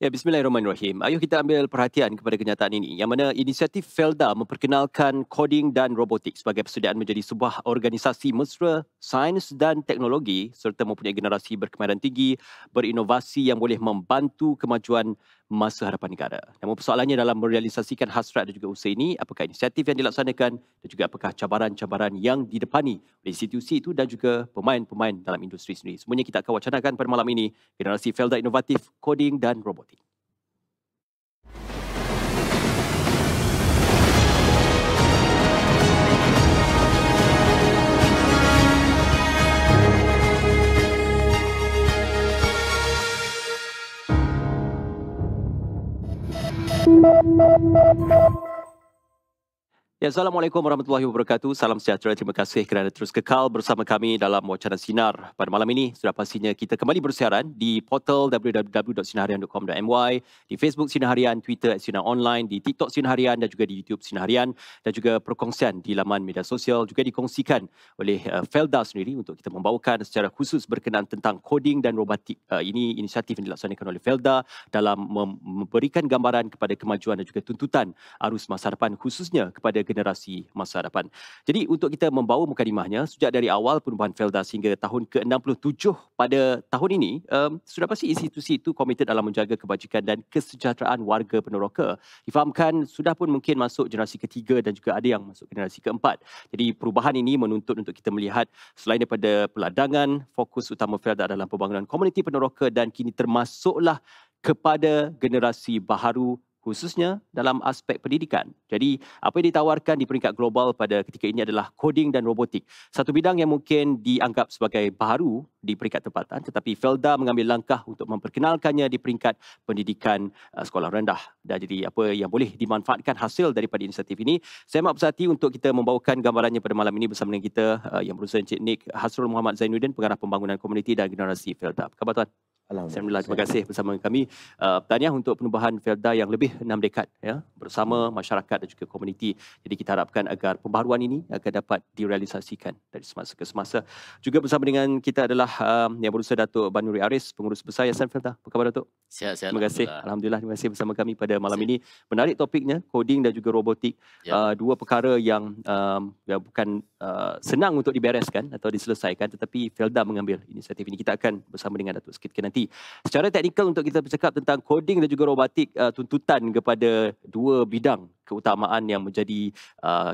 Ya, bismillahirrahmanirrahim. Ayuh kita ambil perhatian kepada kenyataan ini, yang mana inisiatif Felda memperkenalkan koding dan robotik sebagai persediaan menjadi sebuah organisasi mesra sains dan teknologi serta mempunyai generasi berkemahiran tinggi, berinovasi yang boleh membantu kemajuan masa hadapan negara. Namun persoalannya dalam merealisasikan hasrat dan juga usaha ini, apakah inisiatif yang dilaksanakan dan juga apakah cabaran-cabaran yang didepani oleh institusi itu dan juga pemain-pemain dalam industri sendiri. Semuanya kita akan wacanakan pada malam ini, generasi Felda inovatif, koding dan robotik. Ya, Assalamualaikum warahmatullahi wabarakatuh. Salam sejahtera. Terima kasih kerana terus kekal bersama kami dalam Wacana Sinar. Pada malam ini, sudah pastinya kita kembali bersiaran di portal www.sinarharian.com.my, di Facebook Sinar Harian, Twitter @SinarOnline, di TikTok Sinar Harian dan juga di YouTube Sinar Harian, dan juga perkongsian di laman media sosial juga dikongsikan oleh Felda sendiri untuk kita membawakan secara khusus berkenaan tentang koding dan robotik. Ini inisiatif yang dilaksanakan oleh Felda dalam memberikan gambaran kepada kemajuan dan juga tuntutan arus masa depan, khususnya kepada generasi masa depan. Jadi untuk kita membawa mukadimahnya, sejak dari awal perubahan Felda sehingga tahun ke-67 pada tahun ini, sudah pasti institusi itu komited dalam menjaga kebajikan dan kesejahteraan warga peneroka. Difahamkan sudah pun mungkin masuk generasi ketiga dan juga ada yang masuk generasi keempat. Jadi perubahan ini menuntut untuk kita melihat selain daripada peladangan, fokus utama Felda adalah pembangunan komuniti peneroka dan kini termasuklah kepada generasi baharu, khususnya dalam aspek pendidikan. Jadi, apa yang ditawarkan di peringkat global pada ketika ini adalah koding dan robotik. Satu bidang yang mungkin dianggap sebagai baharu di peringkat tempatan, tetapi Felda mengambil langkah untuk memperkenalkannya di peringkat pendidikan sekolah rendah. Dan jadi, apa yang boleh dimanfaatkan hasil daripada inisiatif ini, saya amat bersati untuk kita membawakan gambarannya pada malam ini bersama dengan kita yang berusaha Encik Nik Hasrul Muhammad Zainuddin, Pengarah Pembangunan Komuniti dan Generasi Felda. Apa khabar tuan? Alhamdulillah, terima kasih bersama kami. Tahniah untuk penubuhan Felda yang lebih 6 dekad ya, bersama masyarakat dan juga komuniti. Jadi kita harapkan agar pembaharuan ini akan dapat direalisasikan dari semasa ke semasa. Juga bersama dengan kita adalah yang berusaha Datuk Banuri Aris, Pengurus Besar Yayasan Felda. Apa khabar Datuk? Sihat-sihat. Terima kasih. Alhamdulillah, terima kasih bersama kami pada malam ini. Menarik topiknya, koding dan juga robotik. Dua perkara yang bukan senang untuk dibereskan atau diselesaikan, tetapi Felda mengambil inisiatif ini. Kita akan bersama dengan Datuk seketika nanti. Secara teknikal untuk kita bercakap tentang koding dan juga robotik, tuntutan kepada dua bidang keutamaan yang menjadi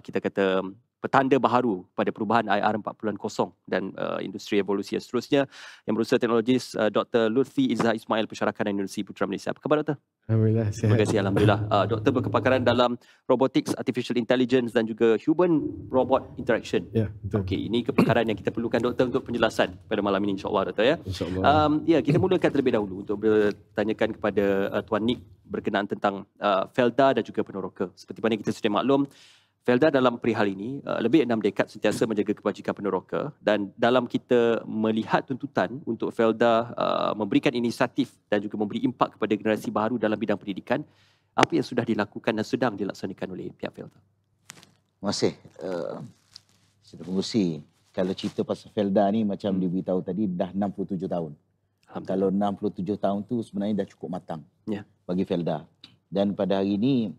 kita kata petanda baharu pada perubahan IR 4.0 dan industri evolusi yang seterusnya. Yang berusaha teknologis Dr. Lutfi Izzah Ismail, Pensyarakan Universiti Putra Malaysia. Apa khabar Doktor? Alhamdulillah, sihat. Terima kasih, Alhamdulillah. Doktor berkepakaran dalam robotics, artificial intelligence dan juga human robot interaction. Ya, betul. Okey, ini kepakaran yang kita perlukan Doktor untuk penjelasan pada malam ini, insyaAllah Doktor ya. InsyaAllah. Ya, kita mulakan terlebih dahulu untuk bertanyakan kepada Tuan Nik berkenaan tentang Felda dan juga peneroka. Seperti mana kita sudah maklum, Felda dalam perihal ini lebih 6 dekad sentiasa menjaga kebajikan peneroka, dan dalam kita melihat tuntutan untuk Felda memberikan inisiatif dan juga memberi impak kepada generasi baru dalam bidang pendidikan, apa yang sudah dilakukan dan sedang dilaksanakan oleh pihak Felda? Terima kasih. Saya berkongsi, kalau cerita pasal Felda ni macam diberitahu tadi dah 67 tahun. Kalau 67 tahun tu sebenarnya dah cukup matang bagi Felda. Dan pada hari ini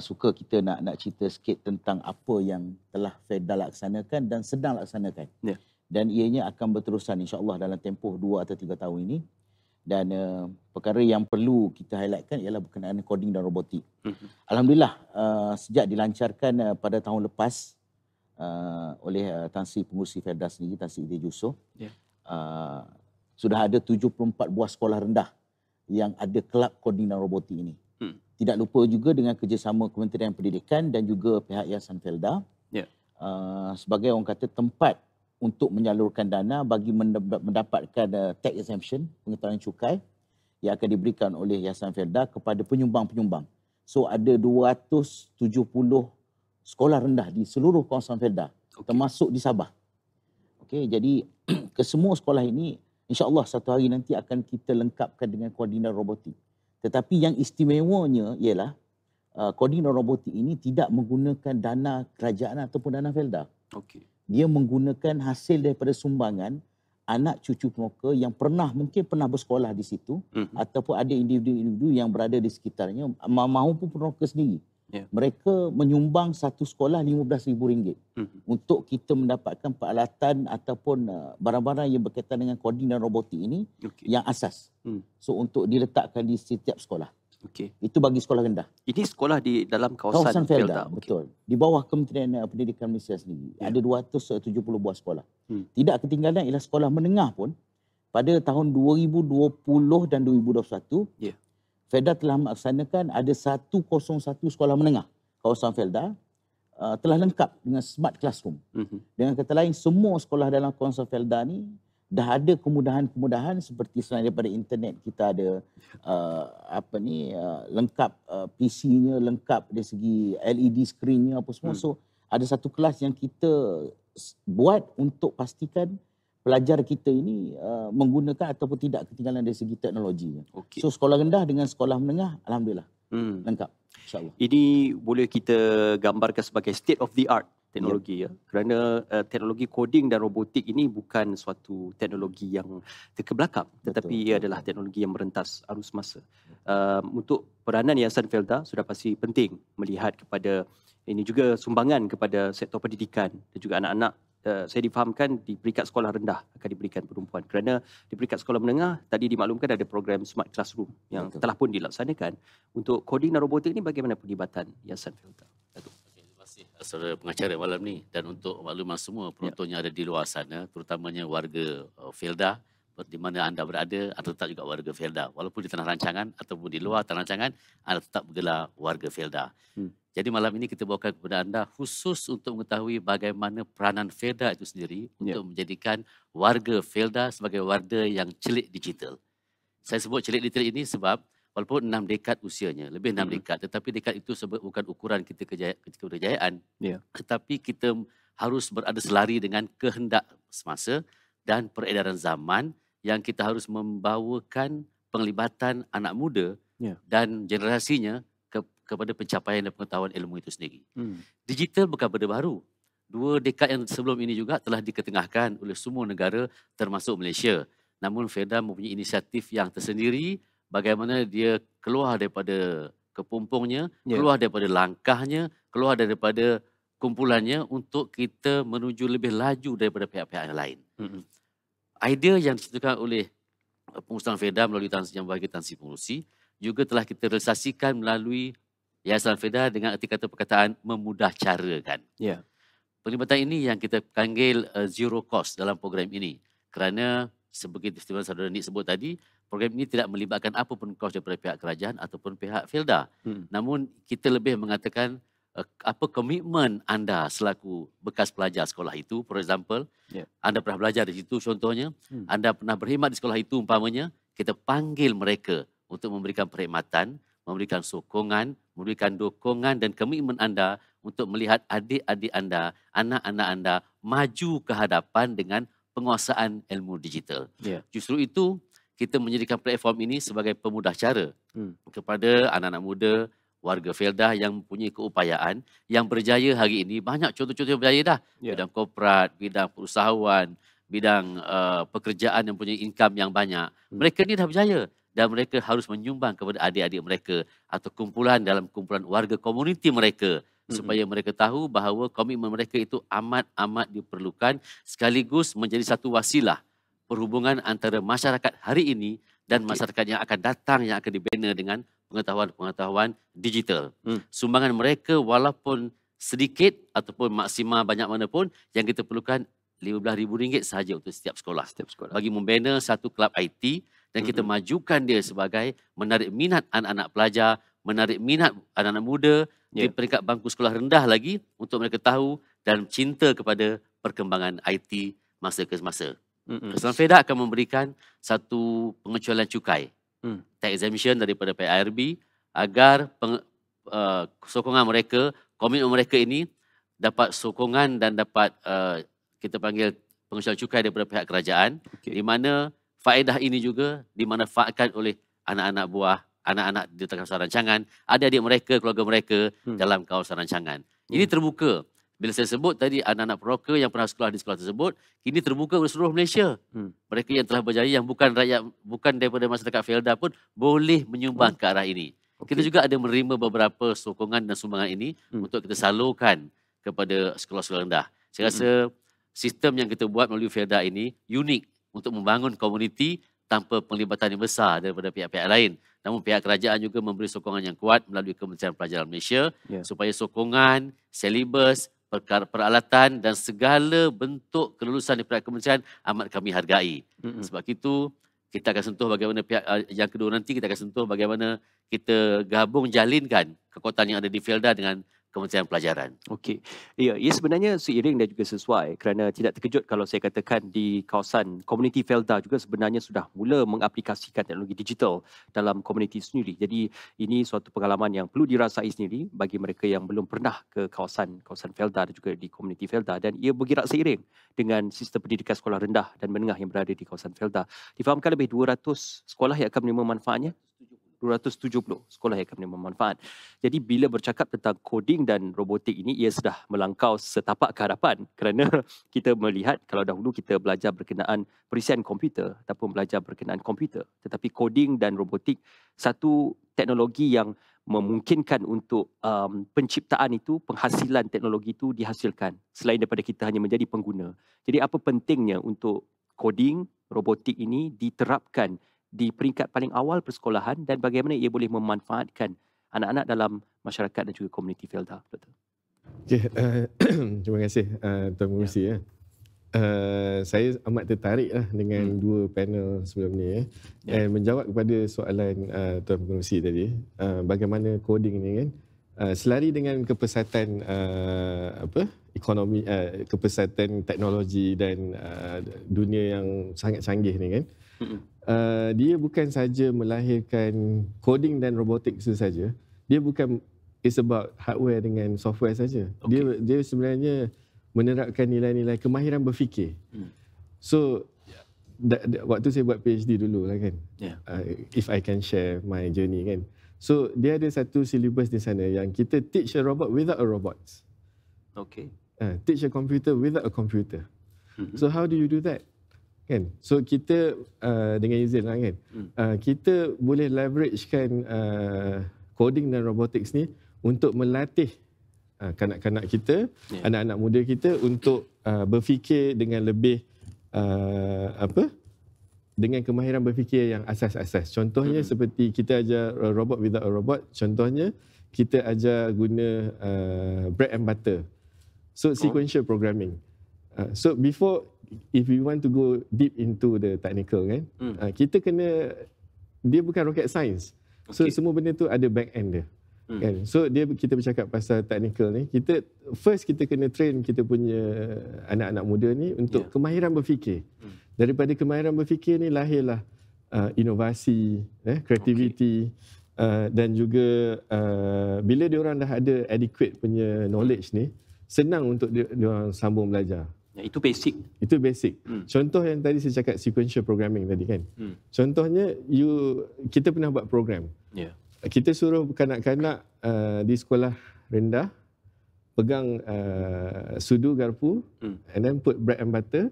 suka kita nak cerita sikit tentang apa yang telah Felda laksanakan dan sedang laksanakan. Dan ianya akan berterusan insya-Allah dalam tempoh 2 atau 3 tahun ini. Dan perkara yang perlu kita highlightkan ialah berkenaan coding dan robotik. Alhamdulillah, sejak dilancarkan pada tahun lepas oleh Tan Sri Pengurusi Felda sendiri, Tan Sri Idris Yusof, sudah ada 74 buah sekolah rendah yang ada kelab coding dan robotik ini. Tidak lupa juga dengan kerjasama Kementerian Pendidikan dan juga pihak Yayasan Felda sebagai orang kata tempat untuk menyalurkan dana bagi mendapatkan tax exemption, pengetahuan cukai yang akan diberikan oleh Yayasan Felda kepada penyumbang-penyumbang. So ada 270 sekolah rendah di seluruh kawasan Felda, termasuk di Sabah. Okey, jadi kesemua sekolah ini insya-Allah satu hari nanti akan kita lengkapkan dengan koding dan robotik. Tetapi yang istimewanya ialah koding dan robotik ini tidak menggunakan dana kerajaan ataupun dana Felda. Dia menggunakan hasil daripada sumbangan anak cucu mereka yang mungkin pernah bersekolah di situ, ataupun ada individu-individu yang berada di sekitarnya maupun mereka sendiri. Mereka menyumbang satu sekolah RM15,000 untuk kita mendapatkan peralatan ataupun barang-barang yang berkaitan dengan coding dan robotik ini yang asas. So untuk diletakkan di setiap sekolah. Itu bagi sekolah rendah. Ini sekolah di dalam kawasan Felda. Betul. Di bawah Kementerian Pendidikan Malaysia sendiri. Ada 270 buah sekolah. Tidak ketinggalan ialah sekolah menengah pun pada tahun 2020 dan 2021. Felda telah melaksanakan ada 101 sekolah menengah kawasan Felda telah lengkap dengan smart classroom. Dengan kata lain, semua sekolah dalam kawasan Felda ni dah ada kemudahan-kemudahan seperti selain daripada internet, kita ada lengkap PC-nya, lengkap dari segi LED screen-nya apa semua. So ada satu kelas yang kita buat untuk pastikan pelajar kita ini menggunakan ataupun tidak ketinggalan dari segi teknologinya. So sekolah rendah dengan sekolah menengah, alhamdulillah lengkap, insya-Allah. Ini boleh kita gambarkan sebagai state of the art teknologi, kerana teknologi coding dan robotik ini bukan suatu teknologi yang terkebelakang, tetapi ia adalah teknologi yang merentas arus masa. Untuk peranan Yayasan Felda sudah pasti penting melihat kepada ini juga sumbangan kepada sektor pendidikan dan juga anak-anak. Saya difahamkan di peringkat sekolah rendah akan diberikan pertumpuan, kerana di peringkat sekolah menengah tadi dimaklumkan ada program Smart Classroom yang telah pun dilaksanakan. Untuk coding dan robotik ini bagaimana pelibatan Yayasan Felda? Saudara pengacara malam ni, dan untuk makluman semua penonton yang ada di luar sana, terutamanya warga Felda, di mana anda berada, anda tetap juga warga Felda. Walaupun di tanah rancangan ataupun di luar tanah rancangan, anda tetap bergelar warga Felda. Jadi malam ini kita bawakan kepada anda khusus untuk mengetahui bagaimana peranan Felda itu sendiri untuk menjadikan warga Felda sebagai warga yang celik digital. Saya sebut celik digital ini sebab walaupun 6 dekad usianya, lebih 6 dekad, tetapi dekad itu bukan ukuran kita kejayaan. Tetapi kita harus berada selari dengan kehendak semasa dan peredaran zaman yang kita harus membawakan penglibatan anak muda dan generasinya kepada pencapaian dan pengetahuan ilmu itu sendiri. Digital bukan benda baru. 2 dekad yang sebelum ini juga telah diketengahkan oleh semua negara termasuk Malaysia. Namun Felda mempunyai inisiatif yang tersendiri bagaimana dia keluar daripada kepompongnya, keluar daripada langkahnya, keluar daripada kumpulannya untuk kita menuju lebih laju daripada pihak-pihak yang lain. Idea yang diceritakan oleh pengurusan Felda melalui Yang Bahagia Tan Sri Pengurusi juga telah kita realisasikan melalui Yayasan Felda dengan erti kata perkataan memudah carakan. Penglibatan ini yang kita panggil zero cost dalam program ini. Kerana seperti saudara Nik sebut tadi, program ini tidak melibatkan apapun kos daripada pihak kerajaan ataupun pihak Felda. Namun kita lebih mengatakan apa komitmen anda selaku bekas pelajar sekolah itu. For example, anda pernah belajar di situ contohnya, anda pernah berkhidmat di sekolah itu umpamanya, kita panggil mereka untuk memberikan perkhidmatan, memberikan sokongan, memberikan dukungan dan komitmen anda untuk melihat adik-adik anda, anak-anak anda maju ke hadapan dengan penguasaan ilmu digital. Justru itu, kita menjadikan platform ini sebagai pemudah cara kepada anak-anak muda, warga Felda yang mempunyai keupayaan, yang berjaya hari ini. Banyak contoh-contoh yang berjaya dah. Bidang korporat, bidang perusahaan, bidang pekerjaan yang mempunyai income yang banyak. Mereka ni dah berjaya. Dan mereka harus menyumbang kepada adik-adik mereka atau kumpulan dalam kumpulan warga komuniti mereka. Supaya mereka tahu bahawa komitmen mereka itu amat-amat diperlukan sekaligus menjadi satu wasilah perhubungan antara masyarakat hari ini dan masyarakat yang akan datang yang akan dibina dengan pengetahuan digital. Sumbangan mereka walaupun sedikit ataupun maksimal banyak mana pun yang kita perlukan RM15,000 sahaja untuk setiap sekolah. Bagi membina satu kelab IT dan kita majukan dia sebagai menarik minat anak-anak pelajar, menarik minat anak-anak muda di peringkat bangku sekolah rendah lagi untuk mereka tahu dan cinta kepada perkembangan IT masa ke masa. Yayasan Felda akan memberikan satu pengecualian cukai, tax exemption daripada PIRB agar sokongan mereka, komitmen mereka ini dapat sokongan dan dapat kita panggil pengecualian cukai daripada pihak kerajaan, di mana faedah ini juga dimanfaatkan oleh anak-anak buah, anak-anak di kawasan rancangan, adik-adik mereka, keluarga mereka dalam kawasan rancangan. Ini terbuka Bila saya sebut tadi anak-anak peroka yang pernah sekolah di sekolah tersebut, kini terbuka kepada seluruh Malaysia. Mereka yang telah berjaya, yang bukan rakyat, bukan daripada masyarakat Felda pun boleh menyumbang ke arah ini. Kita juga ada menerima beberapa sokongan dan sumbangan ini untuk kita salurkan kepada sekolah-sekolah rendah. Saya rasa sistem yang kita buat melalui Felda ini unik untuk membangun komuniti tanpa penglibatan yang besar daripada pihak-pihak lain. Namun pihak kerajaan juga memberi sokongan yang kuat melalui Kementerian Pelajaran Malaysia supaya sokongan, silibus, peralatan dan segala bentuk kelulusan daripada kementerian amat kami hargai. Sebab itu kita akan sentuh bagaimana pihak yang kedua nanti kita akan sentuh bagaimana kita gabung jalinkan kekuatan yang ada di Felda dengan Kementerian Pelajaran. Okey. Ya, ia sebenarnya seiring dan juga sesuai kerana tidak terkejut kalau saya katakan di kawasan komuniti Felda juga sebenarnya sudah mula mengaplikasikan teknologi digital dalam komuniti sendiri. Jadi ini suatu pengalaman yang perlu dirasai sendiri bagi mereka yang belum pernah ke kawasan Felda dan juga di komuniti Felda, dan ia bergerak seiring dengan sistem pendidikan sekolah rendah dan menengah yang berada di kawasan Felda. Difahamkan lebih 200 sekolah yang akan menerima manfaatnya. 270 sekolah yang akan menerima manfaat. Jadi bila bercakap tentang coding dan robotik ini, ia sudah melangkau setapak ke hadapan kerana kita melihat kalau dahulu kita belajar berkenaan perisian komputer ataupun belajar berkenaan komputer. Tetapi coding dan robotik satu teknologi yang memungkinkan untuk penciptaan itu, penghasilan teknologi itu dihasilkan selain daripada kita hanya menjadi pengguna. Jadi apa pentingnya untuk coding, robotik ini diterapkan di peringkat paling awal persekolahan dan bagaimana ia boleh memanfaatkan anak-anak dalam masyarakat dan juga komuniti Felda. Betul. Okay, terima kasih Tuan Pengerusi. Saya amat tertarik dengan dua panel sebelum ni. Dan menjawab kepada soalan Tuan Pengerusi tadi, bagaimana coding ni kan, selari dengan kepesatan ekonomi, kepesatan teknologi dan dunia yang sangat canggih ni kan, dia bukan saja melahirkan coding dan robotik itu saja. Dia bukan it's about hardware dengan software saja. Dia sebenarnya menerapkan nilai-nilai kemahiran berfikir. So waktu saya buat PhD dulu lah kan. If I can share my journey kan. So dia ada satu syllabus di sana yang kita teach a robot without a robot. Teach a computer without a computer. So how do you do that? Kan? So kita dengan izin lah kan, kita boleh leveragekan coding dan robotics ni untuk melatih kanak-kanak kita, anak-anak muda kita untuk berfikir dengan lebih dengan kemahiran berfikir yang asas-asas. Contohnya seperti kita ajar robot without a robot, contohnya kita ajar guna bread and butter. So sequential programming. So before, if we want to go deep into the technical kan, kita kena, dia bukan rocket science. So semua benda tu ada back end dia. Kan? So kita bercakap pasal technical ni, kita kena train kita punya anak-anak muda ni untuk kemahiran berfikir. Daripada kemahiran berfikir ni lahirlah inovasi, creativity, dan juga bila diorang dah ada adequate punya knowledge ni, senang untuk diorang sambung belajar. Itu basic. Itu basic. Contoh yang tadi saya cakap sequential programming tadi kan. Contohnya kita pernah buat program. Kita suruh kanak-kanak di sekolah rendah pegang sudu garpu, and then put bread and butter,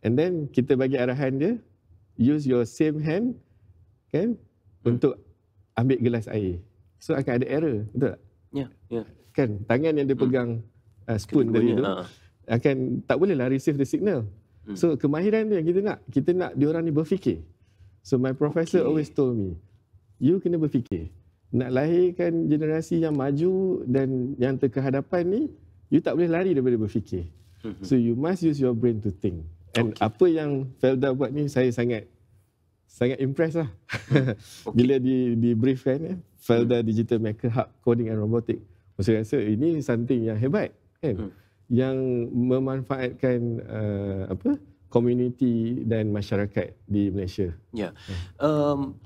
and then kita bagi arahan dia use your same hand kan untuk ambil gelas air. So akan ada error, betul tak? Kan tangan yang dia pegang spoon tadi tu akan tak bolehlah receive the signal. So kemahiran dia yang kita nak diorang ni berfikir. So my professor always told me, you kena berfikir. Nak lahirkan generasi yang maju dan yang terkehadapan ni, you tak boleh lari daripada berfikir. So you must use your brain to think. And apa yang Felda buat ni, saya sangat impressed lah. Bila di brief kan, Felda Digital Maker Hub Coding and Robotic, saya rasa ini something yang hebat kan, yang memanfaatkan komuniti dan masyarakat di Malaysia.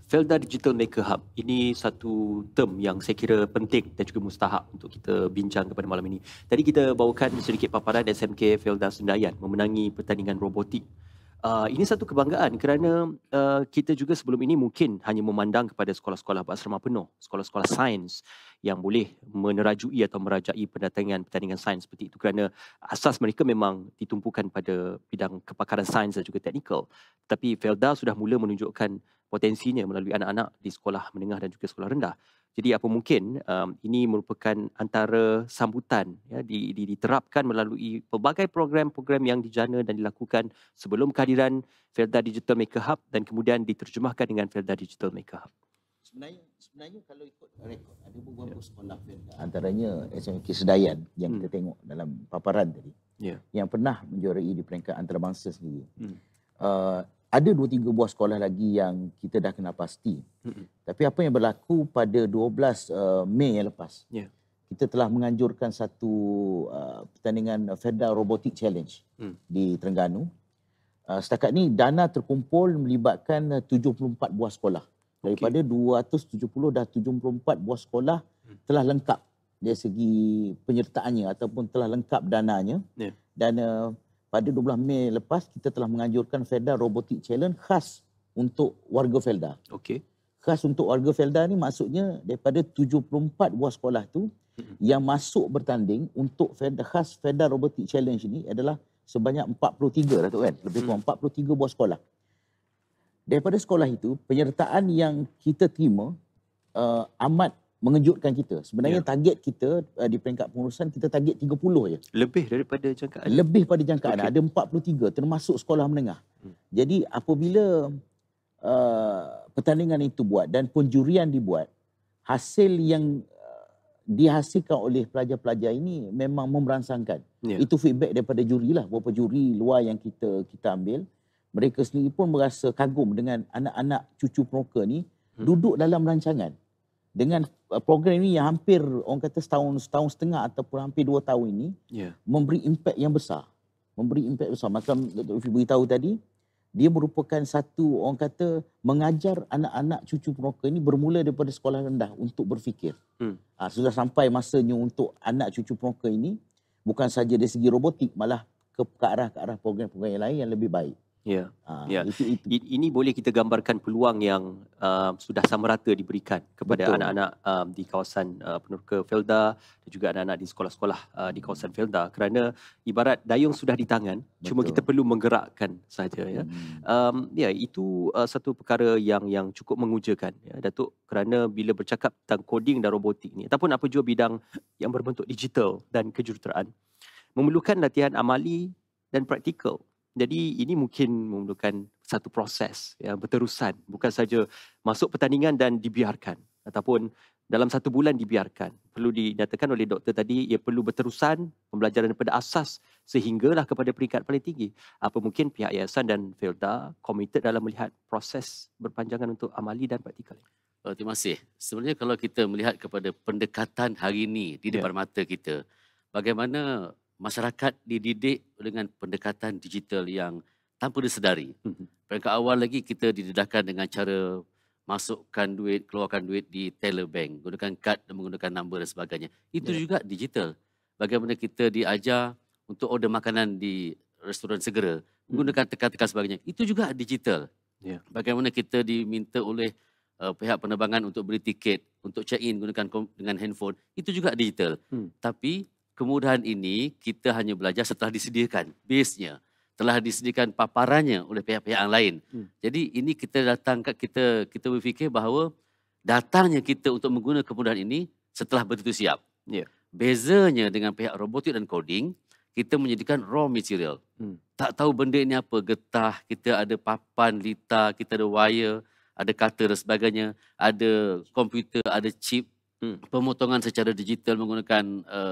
Felda Digital Maker Hub ini satu term yang saya kira penting dan juga mustahak untuk kita bincang kepada malam ini. Tadi kita bawakan sedikit paparan SMK Felda Senayan memenangi pertandingan robotik Ini satu kebanggaan kerana kita juga sebelum ini mungkin hanya memandang kepada sekolah-sekolah berasrama penuh, sekolah-sekolah sains yang boleh menerajui atau merajai pertandingan sains seperti itu kerana asas mereka memang ditumpukan pada bidang kepakaran sains dan juga teknikal. Tapi Felda sudah mula menunjukkan potensinya melalui anak-anak di sekolah menengah dan juga sekolah rendah. Jadi apa mungkin ini merupakan antara sambutan ya, diterapkan melalui pelbagai program-program yang dijana dan dilakukan sebelum kehadiran Felda Digital Maker Hub dan kemudian diterjemahkan dengan Felda Digital Maker Hub. Sebenarnya kalau ikut rekod ada beberapa sekolah Felda, antaranya SMK Sedayan yang kita tengok dalam paparan tadi, yang pernah menjuarai di peringkat antarabangsa sendiri. Ada 2-3 buah sekolah lagi yang kita dah kenal pasti. Tapi apa yang berlaku pada 12 Mei yang lepas, kita telah menganjurkan satu pertandingan Felda Robotic Challenge di Terengganu. Setakat ni dana terkumpul melibatkan 74 buah sekolah. Daripada 270 dah 74 buah sekolah telah lengkap dari segi penyertaannya ataupun telah lengkap dananya. Dan pada 12 Mei lepas kita telah menganjurkan Felda Robotic Challenge khas untuk warga Felda. Khas untuk warga Felda ni maksudnya daripada 74 buah sekolah tu yang masuk bertanding untuk khas Felda Robotic Challenge ni adalah sebanyak 43 Datuk kan, lebih kurang 43 buah sekolah. Daripada sekolah itu penyertaan yang kita terima amat mengejutkan kita. Sebenarnya target kita di peringkat pengurusan kita target 30 je. Lebih daripada jangkaan. Lebih pada jangkaan. Ada 43 termasuk sekolah menengah. Jadi apabila pertandingan itu buat dan penjurian dibuat, hasil yang dihasilkan oleh pelajar-pelajar ini memang memberansangkan. Itu feedback daripada juri lah. Beberapa juri luar yang kita ambil. Mereka sendiri pun merasa kagum dengan anak-anak cucu peroka ni duduk dalam rancangan. Dengan program ini yang hampir orang kata setahun setengah ataupun hampir 2 tahun ini memberi impak yang besar. Macam Dr. Ufi beritahu tadi, dia merupakan satu orang kata mengajar anak-anak cucu peroka ini bermula daripada sekolah rendah untuk berfikir. Sudah sampai masanya untuk anak cucu peroka ini bukan saja dari segi robotik, malah ke arah program-program yang lain yang lebih baik. Itu. Ini boleh kita gambarkan peluang yang sudah sama rata diberikan kepada anak-anak di kawasan peneroka Felda dan juga anak-anak di sekolah-sekolah di kawasan Felda, kerana ibarat dayung sudah di tangan, cuma kita perlu menggerakkan saja itu satu perkara yang cukup mengujakan Datuk, kerana bila bercakap tentang coding dan robotik ni ataupun apa jua bidang yang berbentuk digital dan kejuruteraan memerlukan latihan amali dan praktikal. Jadi ini mungkin memerlukan satu proses yang berterusan, bukan saja masuk pertandingan dan dibiarkan ataupun dalam 1 bulan dibiarkan. Perlu dinyatakan oleh doktor tadi, ia perlu berterusan pembelajaran daripada asas sehinggalah kepada peringkat paling tinggi. Apa mungkin pihak yayasan dan Felda komited dalam melihat proses berpanjangan untuk amali dan praktikal? Terima kasih. Sebenarnya kalau kita melihat kepada pendekatan hari ini di depan mata kita, bagaimana masyarakat dididik dengan pendekatan digital yang tanpa disedari. Peringkat awal lagi kita didedahkan dengan cara masukkan duit, keluarkan duit di teller bank, gunakan kad dan menggunakan nombor dan sebagainya. Itu juga digital. Bagaimana kita diajar untuk order makanan di restoran segera, menggunakan tekan-tekan sebagainya. Itu juga digital. Bagaimana kita diminta oleh pihak penerbangan untuk beli tiket, untuk check-in gunakan dengan handphone. Itu juga digital. Tapi kemudahan ini kita hanya belajar setelah disediakan base-nya, telah disediakan paparannya oleh pihak-pihak yang lain. Jadi ini kita kita berfikir bahawa datangnya kita untuk menggunakan kemudahan ini setelah betul siap. Bezanya dengan pihak robotik dan coding, kita menyediakan raw material. Tak tahu benda ini apa, getah, kita ada papan, litar, kita ada wire, ada cutter dan sebagainya, ada komputer, ada chip, pemotongan secara digital menggunakan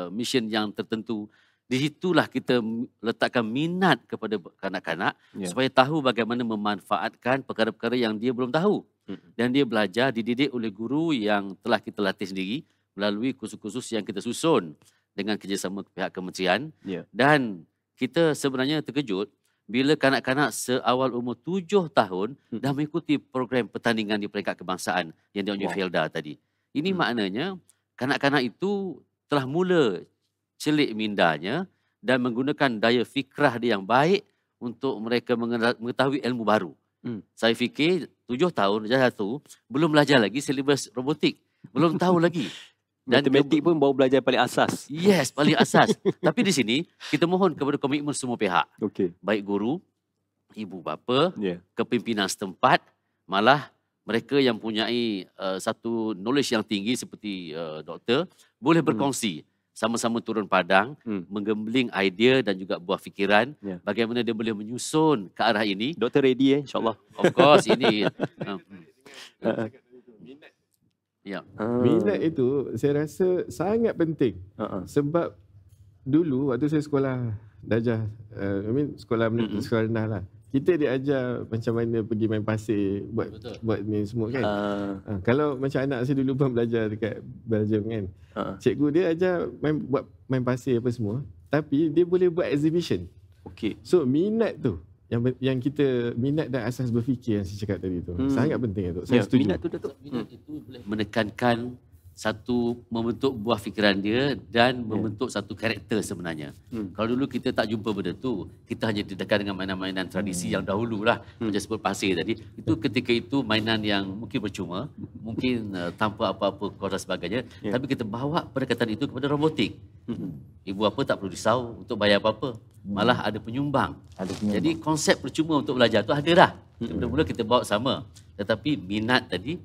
mesin yang tertentu. Di situlah kita letakkan minat kepada kanak-kanak supaya tahu bagaimana memanfaatkan perkara-perkara yang dia belum tahu. Dan dia belajar, dididik oleh guru yang telah kita latih sendiri melalui kursus-kursus yang kita susun dengan kerjasama pihak kementerian. Dan kita sebenarnya terkejut bila kanak-kanak seawal umur 7 tahun dah mengikuti program pertandingan di peringkat kebangsaan yang diunjuk Felda tadi. Ini maknanya kanak-kanak itu telah mula celik mindanya dan menggunakan daya fikrah dia yang baik untuk mereka mengetahui ilmu baru. Saya fikir 7 tahun darjah 1 belum belajar lagi silibus robotik. Belum tahu lagi. Dan matematik pun baru belajar paling asas. Yes, paling asas. Tapi di sini kita mohon kepada komitmen semua pihak. Baik guru, ibu bapa, kepimpinan setempat, malah mereka yang mempunyai satu knowledge yang tinggi seperti doktor boleh berkongsi. Sama-sama turun padang, menggembling idea dan juga buah fikiran bagaimana dia boleh menyusun ke arah ini. Doktor ready insyaAllah. Of course, ini. Minat itu saya rasa sangat penting. Sebab dulu waktu saya sekolah darjah, sekolah rendah lah. Kita diajar macam mana pergi main pasir, buat ni semua kan. Kalau macam anak saya dulu pun belajar dekat Belgium kan. Cikgu dia ajar main pasir apa semua. Tapi dia boleh buat exhibition. So minat tu, yang kita minat dan asas berfikir yang saya cakap tadi tu. Sangat penting tu. Saya setuju. Minat itu boleh menekankan membentuk buah fikiran dia dan membentuk satu karakter sebenarnya. Kalau dulu kita tak jumpa benda tu, kita hanya didekatkan dengan mainan-mainan tradisi yang dahulu lah. Macam seperti pasir tadi. Itu ketika itu mainan yang mungkin percuma, mungkin tanpa apa-apa kos dan sebagainya. Tapi kita bawa pendekatan itu kepada robotik. Ibu apa tak perlu risau untuk bayar apa-apa. Malah ada penyumbang. Jadi konsep percuma untuk belajar tu ada dah. Mula-mula kita bawa sama. Tetapi minat tadi,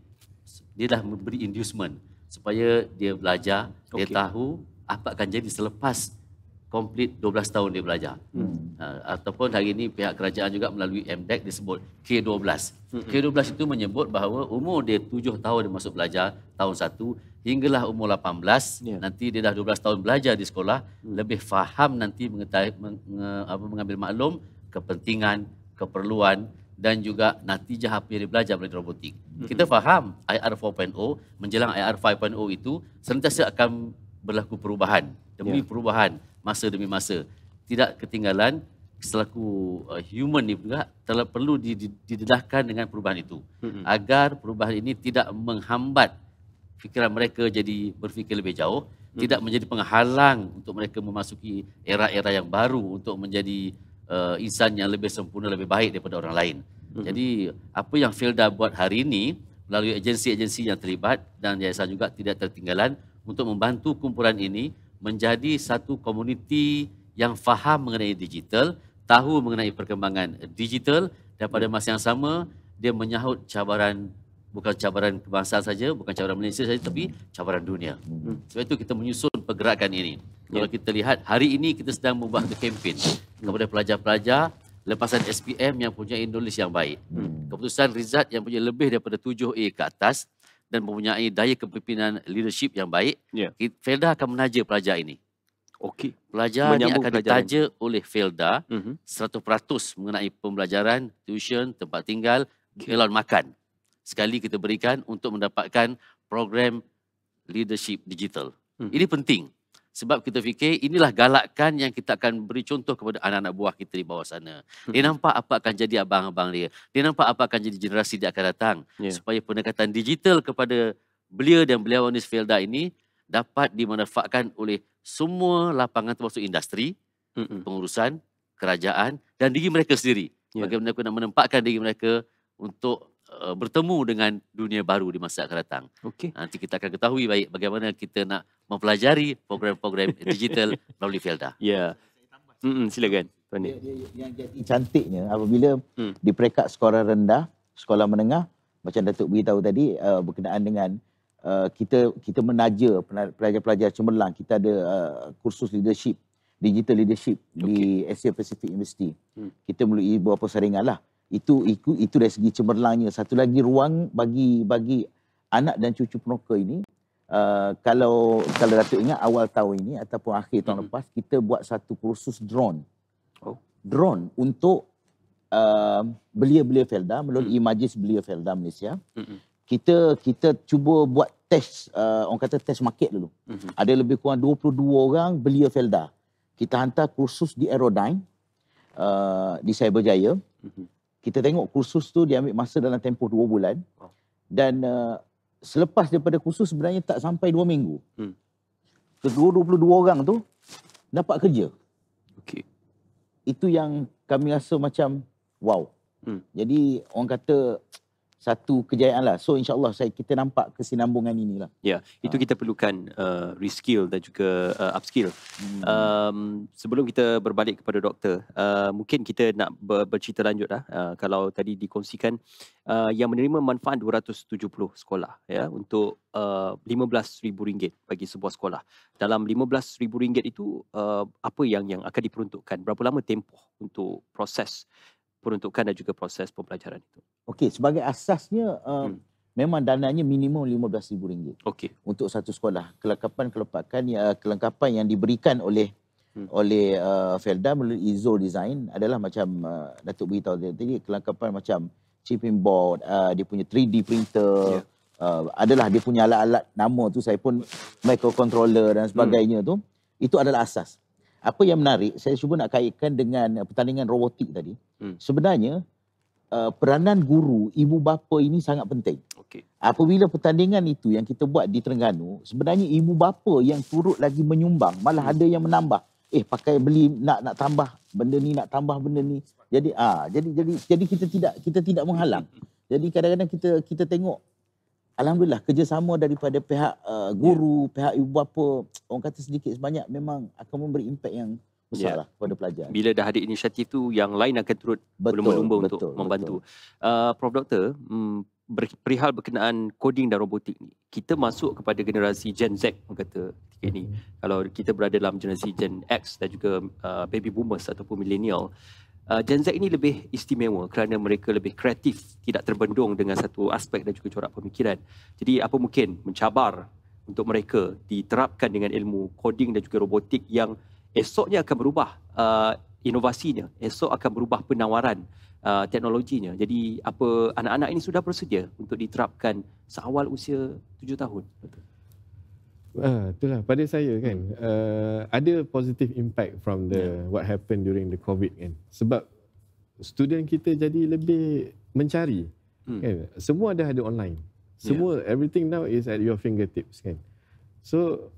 dia dah memberi inducement supaya dia belajar, dia tahu apa akan jadi selepas komplit 12 tahun dia belajar. Ataupun hari ini pihak kerajaan juga melalui MDEC disebut K12. K12 itu menyebut bahawa umur dia 7 tahun dia masuk belajar tahun 1 hinggalah umur 18, nanti dia dah 12 tahun belajar di sekolah, lebih faham nanti mengambil maklum, kepentingan, keperluan dan juga natijah apa yang dia belajar melalui robotik. Kita faham IR 4.0 menjelang IR 5.0 itu sentiasa akan berlaku perubahan demi perubahan, masa demi masa. Tidak ketinggalan selaku human ni juga perlu didedahkan dengan perubahan itu. Agar perubahan ini tidak menghambat fikiran mereka jadi berfikir lebih jauh, tidak menjadi penghalang untuk mereka memasuki era-era yang baru untuk menjadi insan yang lebih sempurna, lebih baik daripada orang lain. Jadi apa yang Felda buat hari ini melalui agensi-agensi yang terlibat dan yayasan juga tidak tertinggalan untuk membantu kumpulan ini menjadi satu komuniti yang faham mengenai digital, tahu mengenai perkembangan digital dan pada masa yang sama dia menyahut cabaran, bukan cabaran kebangsaan saja, bukan cabaran Malaysia saja, tapi cabaran dunia. Sebab itu kita menyusun pergerakan ini. Kalau kita lihat, hari ini kita sedang membuat kempen kepada pelajar-pelajar lepasan SPM yang punya knowledge yang baik. Keputusan Rizat yang punya lebih daripada 7A ke atas dan mempunyai daya kepimpinan leadership yang baik, Felda akan menaja pelajar ini. Pelajar ini akan ditaja oleh Felda 100% mengenai pembelajaran, tuition, tempat tinggal, kelon makan. Sekali kita berikan untuk mendapatkan program leadership digital. Ini penting. Sebab kita fikir inilah galakan yang kita akan beri contoh kepada anak-anak buah kita di bawah sana. Dia nampak apa akan jadi abang-abang dia. Dia nampak apa akan jadi generasi dia akan datang. Supaya pendekatan digital kepada belia dan beliawanis Felda ini dapat dimanfaatkan oleh semua lapangan termasuk industri, pengurusan, kerajaan dan diri mereka sendiri. Bagaimana mereka nak menempatkan diri mereka untuk bertemu dengan dunia baru di masa akan datang. Nanti kita akan ketahui baik bagaimana kita nak mempelajari program-program digital melalui Felda. Silakan. Yang jadi cantiknya apabila di peringkat sekolah rendah, sekolah menengah, macam Datuk beritahu tadi, berkenaan dengan kita menaja pelajar-pelajar cemerlang. Kita ada kursus leadership, digital leadership di Asia Pacific University. Kita melalui beberapa saringan lah. Itu dari segi cemerlangnya. Satu lagi ruang bagi anak dan cucu penoka ini. Kalau Datuk ingat awal tahun ini ataupun akhir tahun lepas, kita buat satu kursus drone. Drone untuk belia-belia Felda melalui Majlis Belia Felda Malaysia. Kita cuba buat test, orang kata test market dulu. Ada lebih kurang 22 orang belia Felda. Kita hantar kursus di Aerodyne di Cyberjaya. Kita tengok kursus tu dia ambil masa dalam tempoh 2 bulan. Dan selepas daripada kursus sebenarnya tak sampai 2 minggu. Kedua 22 orang tu dapat kerja. itu yang kami rasa macam wow. Jadi orang kata satu kejayaan lah. So insyaAllah kita nampak kesinambungan inilah. Ya, itu kita perlukan reskill dan juga upskill. Sebelum kita berbalik kepada doktor, mungkin kita nak bercerita lanjut lah. Kalau tadi dikongsikan yang menerima manfaat 270 sekolah ya untuk RM15,000 bagi sebuah sekolah. Dalam RM15,000 itu apa yang akan diperuntukkan? Berapa lama tempoh untuk proses peruntukan dan juga proses pembelajaran itu? Okey, sebagai asasnya memang dananya minimum RM15,000. Okey. Untuk satu sekolah. Kelengkapan yang diberikan oleh Felda melalui ISO Design adalah macam Datuk beritahu tadi, kelengkapan macam chipping board, dia punya 3D printer, adalah dia punya alat-alat nama tu saya pun microcontroller dan sebagainya tu, itu adalah asas. Apa yang menarik, saya cuba nak kaitkan dengan pertandingan robotik tadi. Sebenarnya peranan guru, ibu bapa ini sangat penting. Okay. Apabila pertandingan itu yang kita buat di Terengganu, sebenarnya ibu bapa yang turut lagi menyumbang, malah ada yang menambah. Pakai beli nak tambah benda ni, nak tambah benda ni. Jadi kita tidak menghalang. Jadi kadang-kadang kita tengok, alhamdulillah kerjasama daripada pihak guru, pihak ibu bapa, orang kata sedikit sebanyak memang akan memberi impak yang besar lah kepada pelajar. Bila dah ada inisiatif tu, yang lain akan turut berlumba-lumba untuk membantu. Prof Doktor, perihal berkenaan coding dan robotik ni, kita masuk kepada generasi Gen Z, orang kata ketika ini. Kalau kita berada dalam generasi Gen X dan juga baby boomers ataupun millennial, Gen Z ini lebih istimewa kerana mereka lebih kreatif, tidak terbendung dengan satu aspek dan juga corak pemikiran. Jadi apa mungkin mencabar untuk mereka diterapkan dengan ilmu coding dan juga robotik yang esoknya akan berubah inovasinya, esok akan berubah penawaran teknologinya. Jadi apa anak-anak ini sudah bersedia untuk diterapkan seawal usia 7 tahun? Itulah pada saya kan, ada positive impact from what happened during the COVID kan. Sebab student kita jadi lebih mencari kan. Semua dah ada online. Semua everything now is at your fingertips kan. So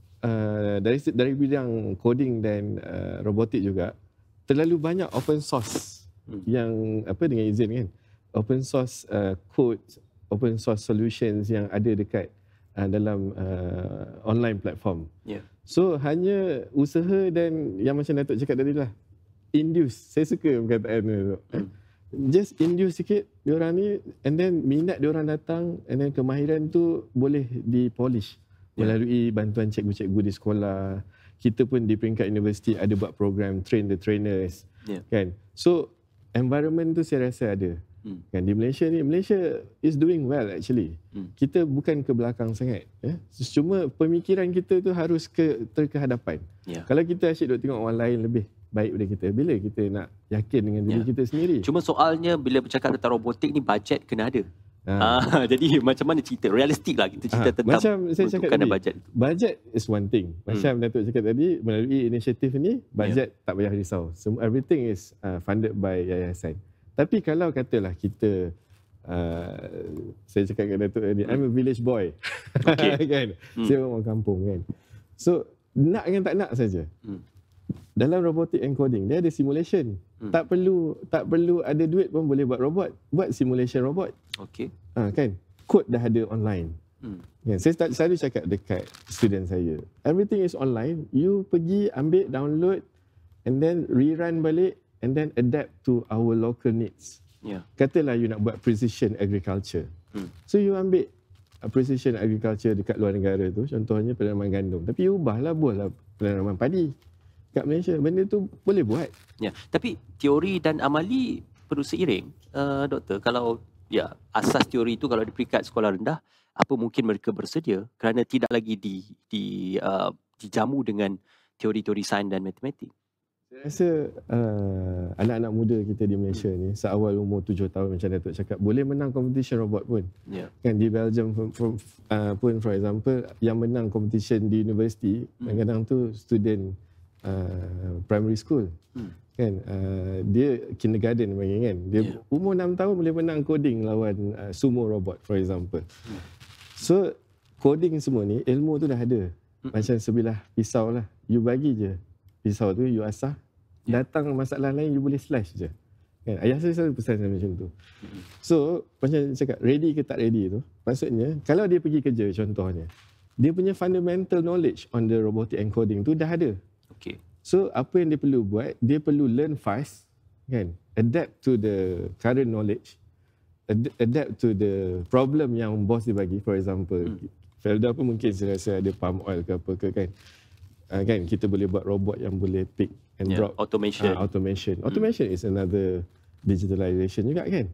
dari bidang coding dan robotik juga terlalu banyak open source yang dengan izin kan, open source code, open source solutions yang ada dekat dalam online platform. So hanya usaha dan yang macam Datuk cakap tadi lah, induce. Saya suka perkataan tu. Just induce sikit diorang ni, and then minat diorang datang, and then kemahiran tu boleh dipolish melalui bantuan cikgu-cikgu di sekolah. Kita pun di peringkat universiti ada buat program train the trainers kan. So environment tu saya rasa ada kan. Di Malaysia ni, Malaysia is doing well actually. Kita bukan ke belakang sangat cuma pemikiran kita tu harus terkehadapan. Kalau kita asyik duk tengok orang lain lebih baik daripada kita, bila kita nak yakin dengan diri kita sendiri? Cuma soalnya bila bercakap tentang robotik ni, bajet kena ada. Jadi macam mana cerita? Realistik lah kita cerita tentang macam saya cakap tadi, bajet. Bajet is one thing. Macam Datuk cakap tadi, melalui inisiatif ni, bajet tak payah risau. Everything is funded by yayasan. Tapi kalau katalah kita, saya cakap dengan Datuk tadi, I'm a village boy. Kan? Saya orang kampung kan. So, nak dengan tak nak saja. Dalam robotic encoding, dia ada simulation. Tak perlu ada duit pun boleh buat robot. Buat simulation robot. Okey. Kan? Kod dah ada online. Kan? Saya selalu cakap dekat student saya, everything is online. You pergi ambil, download, and then rerun balik, and then adapt to our local needs. Katalah you nak buat precision agriculture. So you ambil precision agriculture dekat luar negara tu, contohnya penanaman gandum. Tapi you ubahlah, buatlah penanaman padi kat Malaysia. Benda tu boleh buat. Tapi teori dan amali perlu seiring, Doktor. Kalau asas teori itu kalau di peringkat sekolah rendah, apa mungkin mereka bersedia kerana tidak lagi dijamu dengan teori-teori sains dan matematik? Saya rasa anak-anak muda kita di Malaysia ni seawal umur 7 tahun macam Datuk cakap boleh menang competition robot pun. Kan di Belgium pun for example, yang menang competition di universiti kadang-kadang tu student primary school. Kan dia kindergarten panggil kan. Dia umur 6 tahun boleh menang coding lawan sumo robot for example. So coding semua ni, ilmu tu dah ada. Macam sebilah pisau lah. You bagi je pisau tu, you asah, Datang masalah lain, you boleh slash je. Kan? Ayah saya selalu pesan saya macam tu. So, macam cakap, ready ke tak ready tu, maksudnya, kalau dia pergi kerja contohnya, dia punya fundamental knowledge on the robotic encoding tu dah ada. Okay. So, apa yang dia perlu buat, dia perlu learn fast, kan? Adapt to the current knowledge, adapt to the problem yang bos dia bagi. For example, Felda pun mungkin saya rasa ada palm oil ke apa ke kan. Kan kita boleh buat robot yang boleh pick and drop. Automation. Automation is another digitalization juga kan.